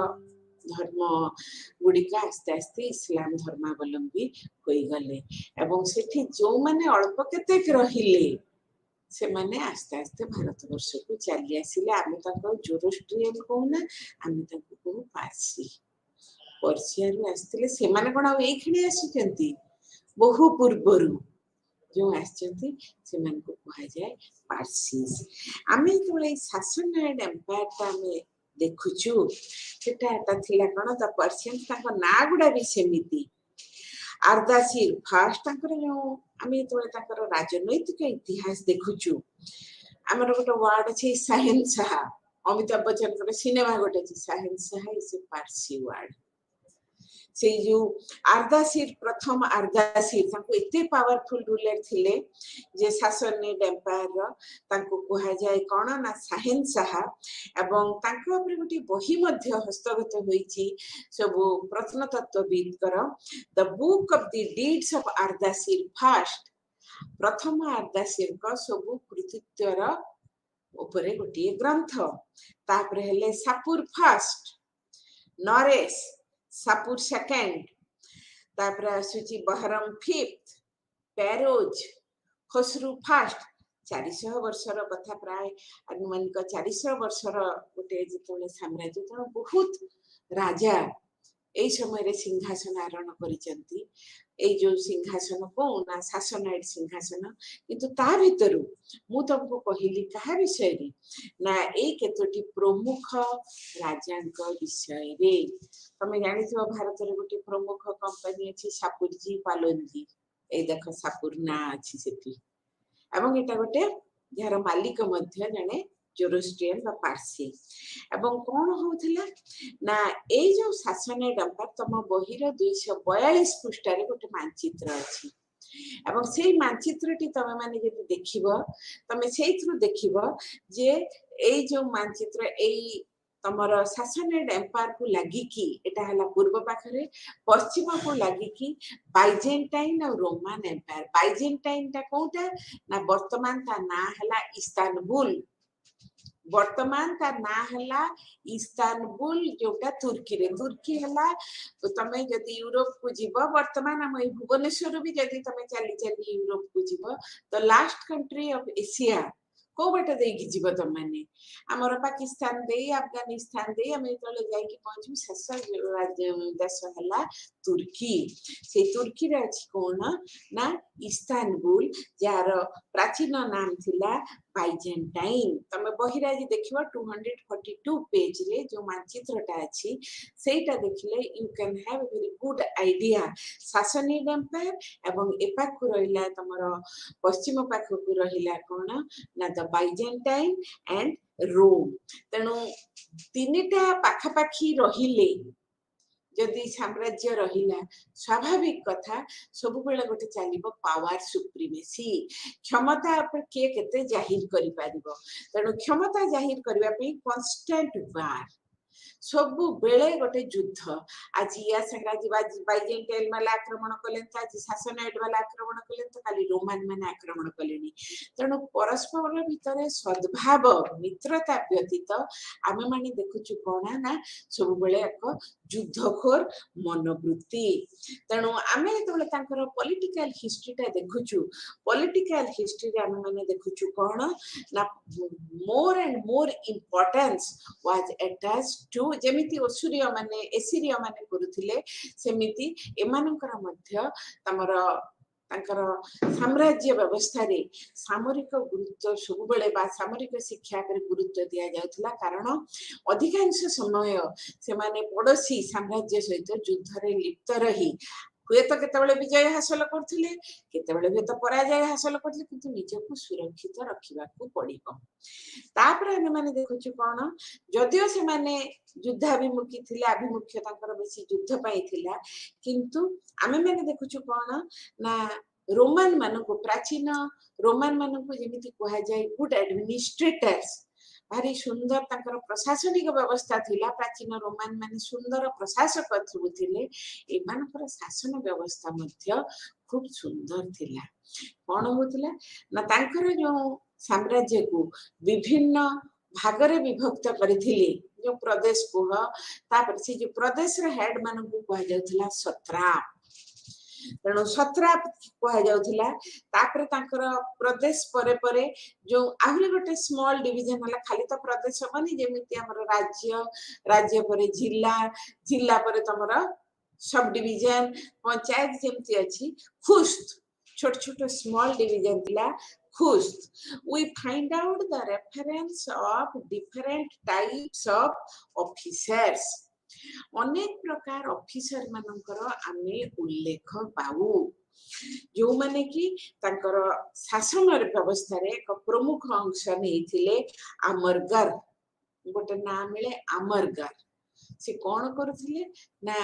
ଧର୍ମ ଗୁଡିକ ଆସ୍ତେ ଆସ୍ତେ ଇସଲାମ ଧର୍ମାବଲମ୍ବୀ ହୋଇଗଲେ ଏବଂ ସେଠି ଯୋଉମାନେ ଅଳ୍ପ କେତେକ ରହିଲେ ସେମାନେ ଆସ୍ତେ ଆସ୍ତେ ଭାରତ ବର୍ଷକୁ ଚାଲି ଆସିଲେ। ଆମେ ତାଙ୍କୁ ଜୋରୋଷ୍ଟ୍ରିଆନ କହୁନା, ଆମେ ତାଙ୍କୁ କହୁ ପାର୍ସି। ପର୍ସିଆରୁ ଆସିଥିଲେ ସେମାନେ, କଣ ଆଉ ଏଇଖିଣି ଆସିଛନ୍ତି? ବହୁ ପୂର୍ବରୁ ଯୋଉ ଆସିଛନ୍ତି ସେମାନଙ୍କୁ କୁହାଯାଏ ପାର୍ସିସ୍। ଆମେ ଯେତେବେଳେ ଏଇ ସାସନାଇଡ୍ ଏମ୍ପାୟାରଟା ଆମେ ଦେଖୁଛୁ, ସେଟା ଥିଲା କଣ, ଦ ପର୍ସିଆନ୍ସ, ତାଙ୍କ ନାଁ ଗୁଡା ବି ସେମିତି। ଆର୍ଦାସିର ଫାଷ୍ଟ, ତାଙ୍କର ଯୋଉ ଆମେ ଯେତେବେଳେ ତାଙ୍କର ରାଜନୈତିକ ଇତିହାସ ଦେଖୁଛୁ, ଆମର ଗୋଟେ ୱାର୍ଡ ଅଛି ସାହେନଶାହା, ଅମିତାଭ ବଚ୍ଚନଙ୍କର ସିନେମା ଗୋଟେ ଅଛି ସାହେନଶାହା, ଇଜ ଏ ପାର୍ସି ୱାର୍ଡ। ସେଇ ଯୋଉ ଆର୍ଦାସିର, ପ୍ରଥମ ଆର୍ଦାସିର, ତାଙ୍କୁ ଏତେ ପାୱାରଫୁଲ ରୁଲର ଥିଲେ ଯେ ସାସନିଡ୍ ଏମ୍ପାୟାରର, ତାଙ୍କୁ କୁହାଯାଏ କଣ ନା ସାହେନଶାହା। ଏବଂ ତାଙ୍କ ଉପରେ ଗୋଟେ ବହି ମଧ୍ୟ ହସ୍ତଗତ ହୋଇଛି ସବୁ ପ୍ରତ୍ନତତ୍ତ୍ୱବିଦଙ୍କର, the book of the deeds of Ardashir first, ପ୍ରଥମ ଆର୍ଦାସିରଙ୍କ ସବୁ କୃତିତ୍ୱର ଉପରେ ଗୋଟିଏ ଗ୍ରନ୍ଥ। ତାପରେ ହେଲେ ସାପୁର ଫାଷ୍ଟ, ନରେଶ ସାପୁର ସେକେଣ୍ଡ, ତାପରେ ଆସୁଛି ବହରମ ଫିଫ୍ଥ, ପ୍ୟାରୋଜ, ଖସରୁ ଫାଷ୍ଟ। 400 ବର୍ଷର କଥା, ପ୍ରାୟ ଆନୁମାନିକ 400 ବର୍ଷର ଗୋଟେ ଯେତେବେଳେ ସାମ୍ରାଜ୍ୟ, ତେଣୁ ବହୁତ ରାଜା ଏଇ ସମୟରେ ସିଂହାସନ ଆରୋହଣ କରିଛନ୍ତି। ଏଇ ଯୋଉ ସିଂହାସନ କଣ ନା ସାସନାଇଡ୍ ସିଂହାସନ। କିନ୍ତୁ ତା ଭିତରୁ ମୁଁ ତମକୁ କହିଲି କାହା ବିଷୟରେ ନା ଏଇ କେତୋଟି ପ୍ରମୁଖ ରାଜାଙ୍କ ବିଷୟରେ। ତମେ ଜାଣିଥିବ ଭାରତରେ ଗୋଟେ ପ୍ରମୁଖ କମ୍ପାନୀ ଅଛି ସାପୁରଜି ପାଲୋନଜି, ଏଇ ଦେଖ ସାପୁର ନାଁ ଅଛି ସେଠି। ଏବଂ ଏଇଟା ଗୋଟେ ଯାହାର ମାଲିକ ମଧ୍ୟ ଜଣେ ଜୋରୋଷ୍ଟ୍ରିଆନ ବା ପାର୍ସି। ଏବଂ କଣ ହଉଥିଲା ନା ଏଇ ଯୋଉ ସାସନାଇଡ୍ ଏମ୍ପାୟାର, ତମ ବହିର 242 ପୃଷ୍ଠାରେ ଗୋଟେ ମାনଚିତ୍ର ଅଛି ଏବଂ ସେଇ ମାনଚିତ୍ରଟି ତମେ ମାନେ ଯଦି ଦେଖିବ, ତମେ ସେଇଥିରୁ ଦେଖିବ ଯେ ଏଇ ଯୋଉ ମାনଚିତ୍ର ଏଇ ତମର ସାସନାଇଡ୍ ଏମ୍ପାୟାରକୁ ଲାଗିକି, ଏଟା ହେଲା ପୂର୍ବ ପାଖରେ, ପଶ୍ଚିମକୁ ଲାଗିକି ବାଇଜେଣ୍ଟାଇନ ଆଉ ରୋମାନ ଏମ୍ପାୟାର। ବାଇଜେଣ୍ଟାଇନଟା କୋଉଟା ନା ବର୍ତ୍ତମାନ ତା ନାଁ ହେଲା ଇସ୍ତାନବୁଲ। ବର୍ତ୍ତମାନ ତା ନାଁ ହେଲା ଇସ୍ତାନବୁଲ, ଯୋଉଟା ତୁର୍କୀରେ। ତୁର୍କୀ ହେଲା, ତମେ ଯଦି ୟୁରୋପକୁ ଯିବ, ବର୍ତ୍ତମାନ ଆମ ଏଇ ଭୁବନେଶ୍ୱରରୁ ବି ଯଦି ତମେ ଚାଲି ଚାଲି ୟୁରୋପକୁ ଯିବ, the last country of Asia କୋଉ ବାଟ ଦେଇକି ଯିବ ତମମାନେ? ଆମର ପାକିସ୍ତାନ ଦେଇ, ଆଫଗାନିସ୍ତାନ ଦେଇ ଆମେ ଯେତେବେଳେ ଯାଇକି ପହଞ୍ଚିବୁ, ଶେଷ ଦେଶ ହେଲା ତୁର୍କୀ। ସେଇ ତୁର୍କୀରେ ଅଛି କଣ ନା ଇସ୍ତାନବୁଲ, ଯାହାର ପ୍ରାଚୀନ ନାମ ଥିଲା ବାଇଜେଣ୍ଟାଇନ। ତମେ ବହିରେ ଆଜି ଦେଖିବ 242 ପେଜରେ ଯୋଉ ମାনଚିତ୍ରଟା ଅଛି, ସେଇଟା ଦେଖିଲେ you can have a very good idea Sassanid empire. ଏବଂ ଏ ପାଖକୁ ରହିଲା ତମର ପଶ୍ଚିମ ପାଖକୁ ରହିଲା କଣ ନା ଦ ବାଇଜେଣ୍ଟାଇନ ଆଣ୍ଡ ରୋମ। ତେଣୁ ତିନିଟା ପାଖାପାଖି ରହିଲେ ଯଦି ସାମ୍ରାଜ୍ୟ ରହିଲା, ସ୍ୱାଭାବିକ କଥା ସବୁବେଳେ ଗୋଟେ ଚାଲିବ ପାୱାର ସୁପ୍ରିମେସି, କ୍ଷମତା ଉପରେ କିଏ କେତେ ଜାହିର କରିପାରିବ। ତେଣୁ କ୍ଷମତା ଜାହିର କରିବା ପାଇଁ କନଷ୍ଟାଣ୍ଟ ୱାର, सबु बेले गोटे युद्ध आज या संगे आज बाइजेंटाइन वाला आक्रमण कले आज सासनाइड वाला आक्रमण कले तो खाली रोमान माने आक्रमण कले तेणु परस्पर भितर सद्भाव मित्रता व्यतीत आमे माने देखुछु कोना ना सब बेले एक युद्धखोर मनोवृत्ति तेणु आमे जेतबेले तांकर पॉलिटिकल हिस्ट्रीटा देखुछु पॉलिटिकल हिस्ट्री आमे माने देखुछु कोना ना more and more importance was attached to जेमिति असुरिया माने एसिरिया माने करूथिले सेमिति एमानकर मध्य तमर तांकर साम्राज्य व्यवस्था रे सामरिक गुरुत्व सब बेले बा सामरिक शिक्षा पर गुरुत्व दिया जाउथला कारण अधिकांश समय से माने पड़ोसी साम्राज्य सहित युद्ध रे लिप्त रही हुए तो केतबेले विजय हासिल करथिले केतबेले हुए तो पराजय हासिल करथिले किंतु निजको सुरक्षित रखिबा को पड़िबो तापर हम माने देखुछु कोन जदियो से माने युद्धाभिमुखी थिले अभिमुख्य तांकर बेसी युद्ध पाई थिला किंतु आमे माने देखुछु कोन ना रोमान मानको प्राचीन रोमान मानको जेमिति कहा जाय गुड एडमिनिस्ट्रेटर्स भारी सुंदर तांकर प्रशासनिक व्यवस्था थिला प्राचीन रोमान माने सुंदर प्रशासक थिले एमानकर शासन व्यवस्था मध्य खूब सुंदर थिला कोन होतिला ना तांकर जो साम्राज्य को विभिन्न भागरे विभक्त करिथिले जो प्रदेश को तापर से जो प्रदेश रे हेड मानको कहा जाउथिला सत्राप तेणु सत्राप कहा जाउथिला तापर तांकर प्रदेश परे परे जो आहुरी गोटे स्मॉल डिवीजन हला खाली तो प्रदेश बनी जेमिति हमर राज्य राज्य परे जिला जिला परे तमरा सब डिवीजन पंचायत जेमिति अछि खुस्त छोट छोट स्मॉल डिवीजन दिला खुस्त we find out the reference of different types of officers अनेक प्रकार ऑफिसर मानकर आमे उल्लेख पाऊ जो माने कि तांकर शासन व्यवस्था रे एक प्रमुख अंश नेथिले अमरगर गोटे नाम मिले अमरगर से कोन करथिले ना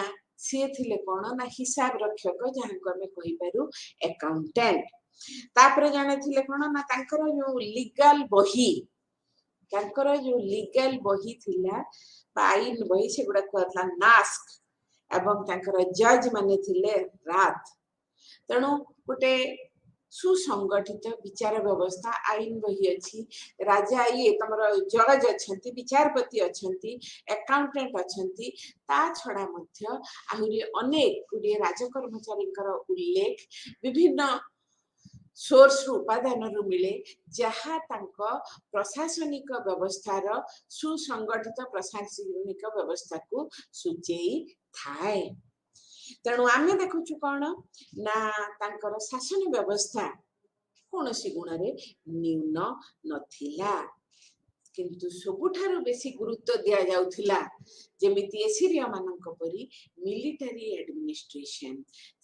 से थिले कोन ना हिसाब रक्षक जहां को हमें कहि पारू अकाउंटेंट तापर जाने थिले कोन ना तांकर जो लीगल बही तांकर जो लीगल बही थिला आईन बही से गुडा कहतला नास्क एवं तांकर जज माने थिले रात तेणु गोटे सुसंगठित विचार व्यवस्था आईन बही अछि राजा ये तमर जज अछंती विचारपति अछंती अकाउंटेंट अछंती ता छडा मध्य आहुरी अनेक गुडी राजकर्मचारीकर उल्लेख विभिन्न सोर्स उपादान रु मिले जहा तांको प्रशासनिक व्यवस्थार सुसंगठित प्रशासनिक व्यवस्था को सूचेई थाए तेणु आमे देखुछु कोन ना तांकर शासन व्यवस्था कोनसी गुण रे न्यून नथिला किंतु सबुठारु बेसी गुरुत्व दिया जाउथिला जेमिति एसिरिया मानक परी मिलिटरी एडमिनिस्ट्रेशन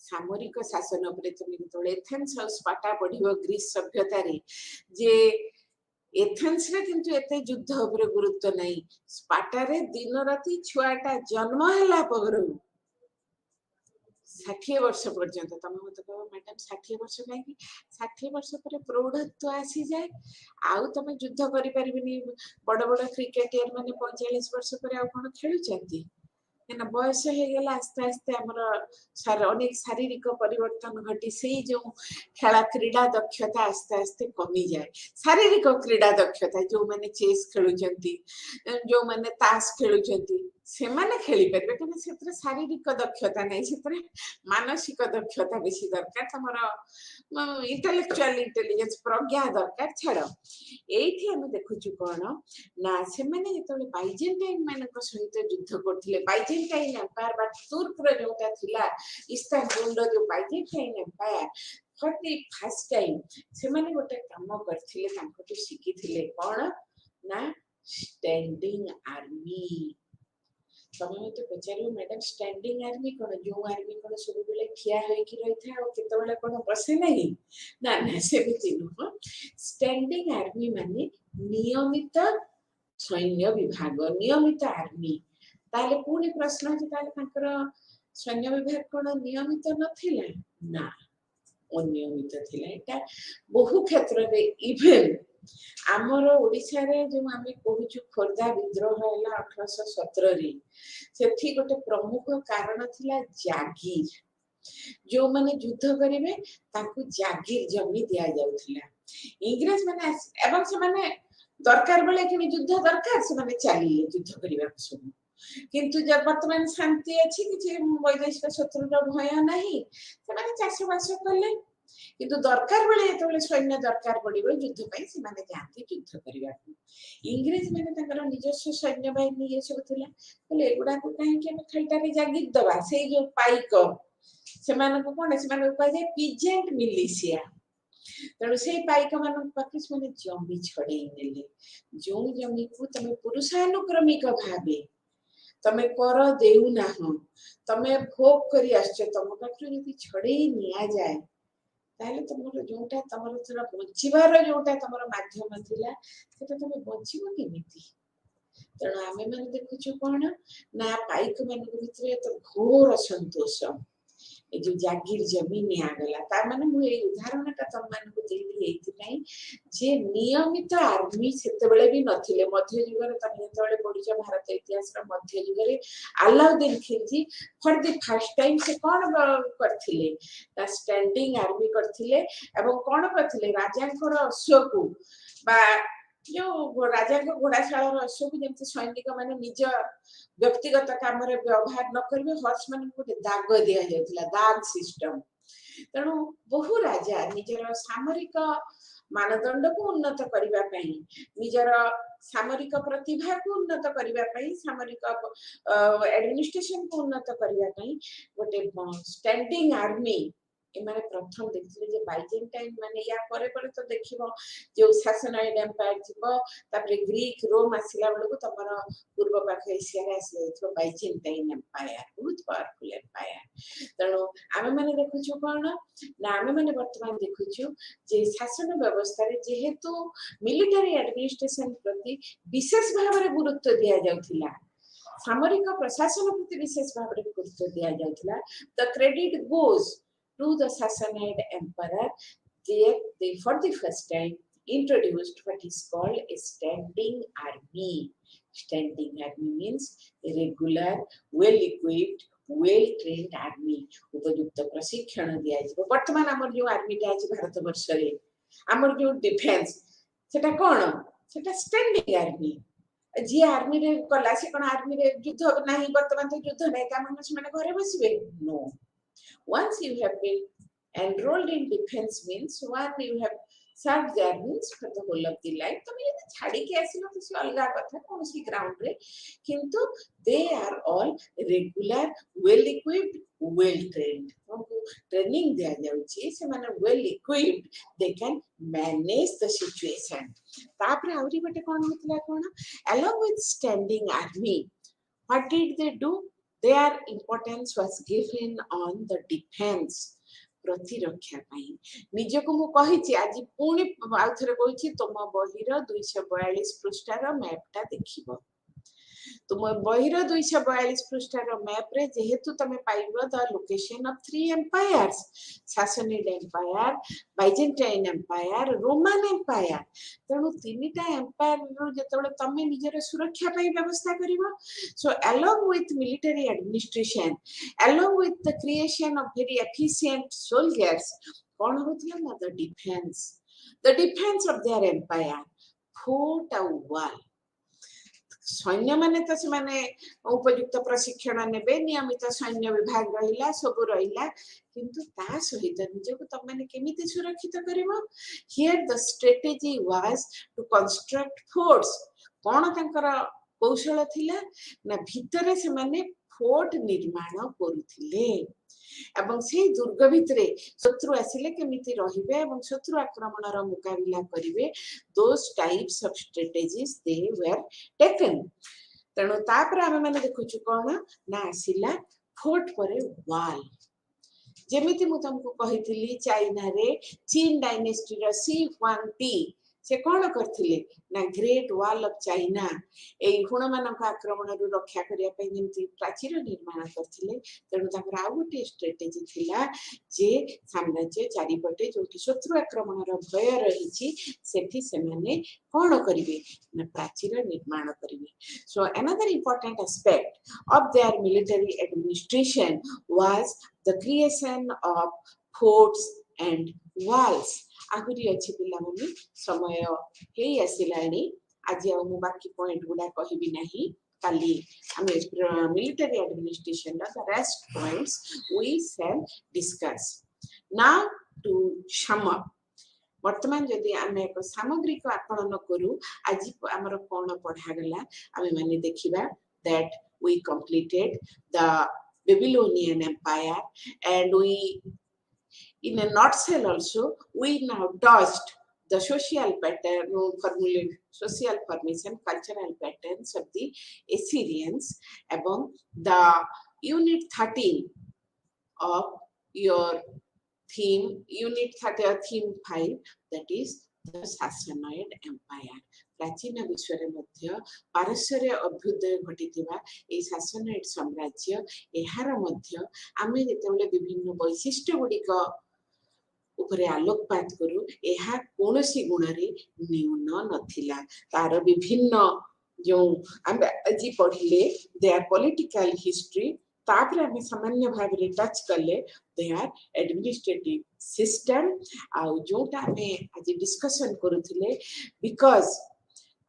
सामरिक शासन उपरे तुम तोले एथेंस और स्पार्टा पढिबो ग्रीस सभ्यता रे जे एथेंस रे किंतु एते युद्ध उपरे गुरुत्व नहीं स्पार्टा रे दिन राति छुआटा जन्म हैला पगरु 60 वर्ष पर्यंत तुम मत कहो मैडम 60 वर्ष काई 60 वर्ष पर प्रौढ़त्व आसी जाए आउ तुम युद्ध करि परबिनी बड़ बड़ क्रिकेटियर माने 45 वर्ष पर आ कोन खेलु चंती ना बयस हे गेला आस्ते आस्ते हमर अनेक शारीरिक परिवर्तन घटी से जो खेला क्रीडा दक्षता आस्ते आस्ते कमी जाए शारीरिक क्रीडा दक्षता जो माने चेस खेलु चंती जो माने ताश खेलु चंती से माने खेली परबे कि सेत्र शारीरिक दक्षता नहीं सेत्र मानसिक दक्षता बेसी दरकार तमर इंटेलेक्चुअल इंटेलिजेंस प्रज्ञा दरकार छाड़ एठी हम देखुछु कोन ना से माने जेतले बाइजेंटाइन मानक सहित युद्ध करथिले बाइजेंटाइन एम्पायर बा तुर्क रे जोटा थिला इस्तानबुल रो जो बाइजेंटाइन एम्पायर फटी फर्स्ट टाइम से माने गोटे काम करथिले तांको तो सिखिथिले कोन ना स्टैंडिंग आर्मी समय तो पचारू मैडम स्टैंडिंग आर्मी कोन जो आर्मी कोन सब बेले खिया होई कि रही था और केते बेले कोन बसे नहीं ना ना से भी चिन्ह स्टैंडिंग आर्मी माने नियमित सैन्य विभाग नियमित आर्मी ताले पूरी प्रश्न जे ताले ताकर सैन्य विभाग कोन नियमित नथिला ना अनियमित थिला एटा बहु क्षेत्र रे इवेन आमर ओडिशा रे जो आमे कहूछु खोर्धा विद्रोह है 1817 रे सेठी गोटे प्रमुख कारण थिला जागीर जो माने युद्ध करिवे ताकू जागीर जमी दिया जाउथिला इंग्रेज माने एवं से माने दरकार बेले कि युद्ध दरकार से माने चली युद्ध करिवा सब किंतु जब वर्तमान शांति अछि कि वैदेशिक शत्रुर भय नाही से माने चाष बास कले किंतु दरकार बेले जेतबेले सैन्य दरकार पड़िबो युद्ध पई से माने जाती युद्ध करिवा इंग्रेज माने ताकर निजस्व सैन्य बाहिनी ये सब थिला बोले एगुडा को काहे कि हम खालटारे जागीर दबा से जो पाइक से माने को कोन से माने कह जाय पीजेंट मिलिशिया तेणु से पाइक मान पाखे से जमी छड़े नेले जो जमी को तमे पुरुषानुक्रमिक भावे तमे कर देउ ना तमे भोग करी आछे तम पाखरु यदि छड़े निया जाए ताले तमरो जोटा तमरो थोड़ा बचिबार जोटा तमरो माध्यम थिला सेटा तमे बचिबो केमिति तेणु आमे माने देखुछु कोन ना पाइक मान भितरे तो घोर असंतोष ए जो जागीर जमी निया गला ता माने मु ए उदाहरणटा तम मान को देली एथि पई जे नियमित आर्मी सेते बेले भी नथिले मध्य युग रे तमे जेतेबेले पढिछ भारत इतिहास रे मध्य युग रे Alauddin Khilji for the first time से कोन करथिले ता स्टैंडिंग आर्मी करथिले एवं कोन करथिले राजांकर अश्वकू बा जो राजा को घोड़ाशाला अश्व को जमते सैनिक माने निज व्यक्तिगत काम रे व्यवहार न करबे हॉर्स मान को दाग दिया जायतिला दाग सिस्टम तेणु बहु राजा निजर सामरिक मानदंड को उन्नत करबा पई निजर सामरिक प्रतिभा को उन्नत करबा पई सामरिक एडमिनिस्ट्रेशन को उन्नत करबा पई गोटे स्टैंडिंग आर्मी एमाने प्रथम देखिले जे बाइजेंटाइन माने या परे परे तो देखिबो जो सासनाइड एम्पायर थिबो तापरे ग्रीक रोम आसिला बेलको तमर पूर्व पाख एशिया रे आसिले तो बाइजेंटाइन एम्पायर बहुत पावरफुल एम्पायर तणो आमे माने देखुछु कोन ना आमे माने वर्तमान देखुछु जे शासन व्यवस्था रे जेहेतु मिलिटरी एडमिनिस्ट्रेशन प्रति विशेष भाव रे गुरुत्व दिया जाउथिला सामरिक प्रशासन प्रति विशेष भाव रे गुरुत्व दिया जाउथिला the credit goes to the Sassanid emperor. They for the first time introduced what is called a standing army. Standing army means a regular, well equipped, well trained army. उपयुक्त प्रशिक्षण दिया जाय वर्तमान हमर जो आर्मी टा अछि भारत वर्ष रे हमर जो डिफेंस सेटा कोन सेटा स्टैंडिंग आर्मी जी आर्मी रे कला से कोन आर्मी रे युद्ध नाही वर्तमान तो युद्ध नै का माने घरे बसिबे no once you have been enrolled in defense means one you have served the armies for the whole of the life तो मैं छाड़ी के आसिलो तो से अलगा कथा कोन सी ग्राउंड रे किंतु they are all regular well equipped well trained training दिया जाउची से माने well equipped they can manage the situation तापरे आउरी बटे कोन होतला कोन along with standing army what did they do their importance was given on the defense प्रतिरक्षा पाई निजको मु कहिछि आज पुणी आउथरे कहिछि तुम बहिर 242 पृष्ठार मैपटा देखिबो तुम बहिर 242 पृष्ठार मैप रे जेहेतु तमे पाइबो the location of 3 empires Sassanid empire Byzantine empire Roman empire तेणु तीनटा एम्पायर रो जेतबेले तमे निजर सुरक्षा पाई व्यवस्था करिवो so along with military administration along with the creation of very efficient soldiers कोन होतला ना the defence of their empire fort a wall सैन्य माने तो से माने उपयुक्त प्रशिक्षण नेबे नियमित सैन्य विभाग रहिला सब रहिला किंतु ता सहित निजको तम माने केमिति सुरक्षित करिवो here the strategy was to construct forts कोन तंकर कौशल थिला ना भितरे से माने फोर्ट निर्माण करूथिले एवं से दुर्ग भितरे शत्रु आसिले केमिति रहिबे एवं शत्रु आक्रमणर मुकाबिला करिवे those types of strategies they were taken तेणु तापर आमे माने देखुछु कोन ना आसिला फोर्ट परे वॉल जेमिति मु तुमको कहितली चाइना रे चीन डायनेस्टी रो C1T से कौन करथिले ना ग्रेट वॉल ऑफ चाइना ए हुण मानक आक्रमण रु रक्षा करिया पई जेमति प्राचीर निर्माण करथिले तेणु ताकर आ गोटे स्ट्रेटेजी थिला जे साम्राज्य चारिपटे जोटी शत्रु आक्रमण र भय रहिछि सेठी से माने कौन करिवे ना प्राचीर निर्माण करिवे so another important aspect of their military administration was the creation of forts and walls आहुरी अछि पिला माने समय हे आसिलानी आज मु बाकी पॉइंट गुडा कहबी नाही काली military administration the rest points we shall discuss now to sum up वर्तमान जदि आमे एक सामग्रिक आकलन करू आज हमर कोन पढा गला आमे माने देखिबा that we completed the Babylonian Empire and we in a nutshell also we now touched the social pattern social formation cultural patterns of the Assyrians among the unit 13 of your theme unit 30 theme 5 that is the Sassanid Empire प्राचीन विश्व रे मध्य पारस्यरे अभ्युदय घटिथिबा ए सासनाइड साम्राज्य एहार मध्य आमे जेतेबेले विभिन्न वैशिष्ट्य गुडिक उपरे आलोकपात करू एहा कोनोसी गुणरे न्यून नथिला तार विभिन्न जो आमे अजी पढिले देयर पॉलिटिकल हिस्ट्री तापर आमे सामान्य भाबरे टच करले देयर एडमिनिस्ट्रेटिव सिस्टम आ जोटा आमे आज डिस्कशन करूथिले because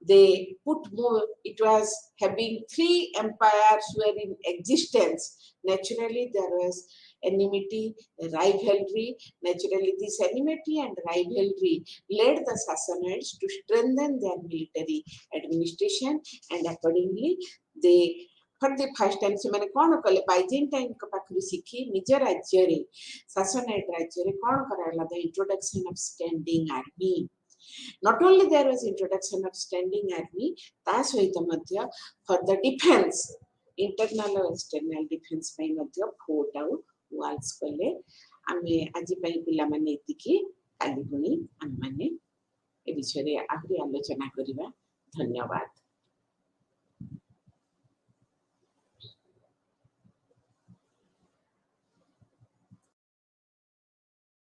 they put more it was having 3 empires were in existence naturally there was enmity rivalry naturally this enmity and rivalry led the Sassanids to strengthen their military administration and accordingly they for the first time से मैंने कौन कले Byzantine का पाखरु सिखी निज राज्य रे सासनाइड राज्य रे कौन कराला the introduction of standing army not only there was introduction of standing army ta sohita madhya for the defense internal or external defense pai madhya fort out walls kale ame aji pai pila mane etiki kali guni am mane e bichare agri alochana kariba dhanyawad।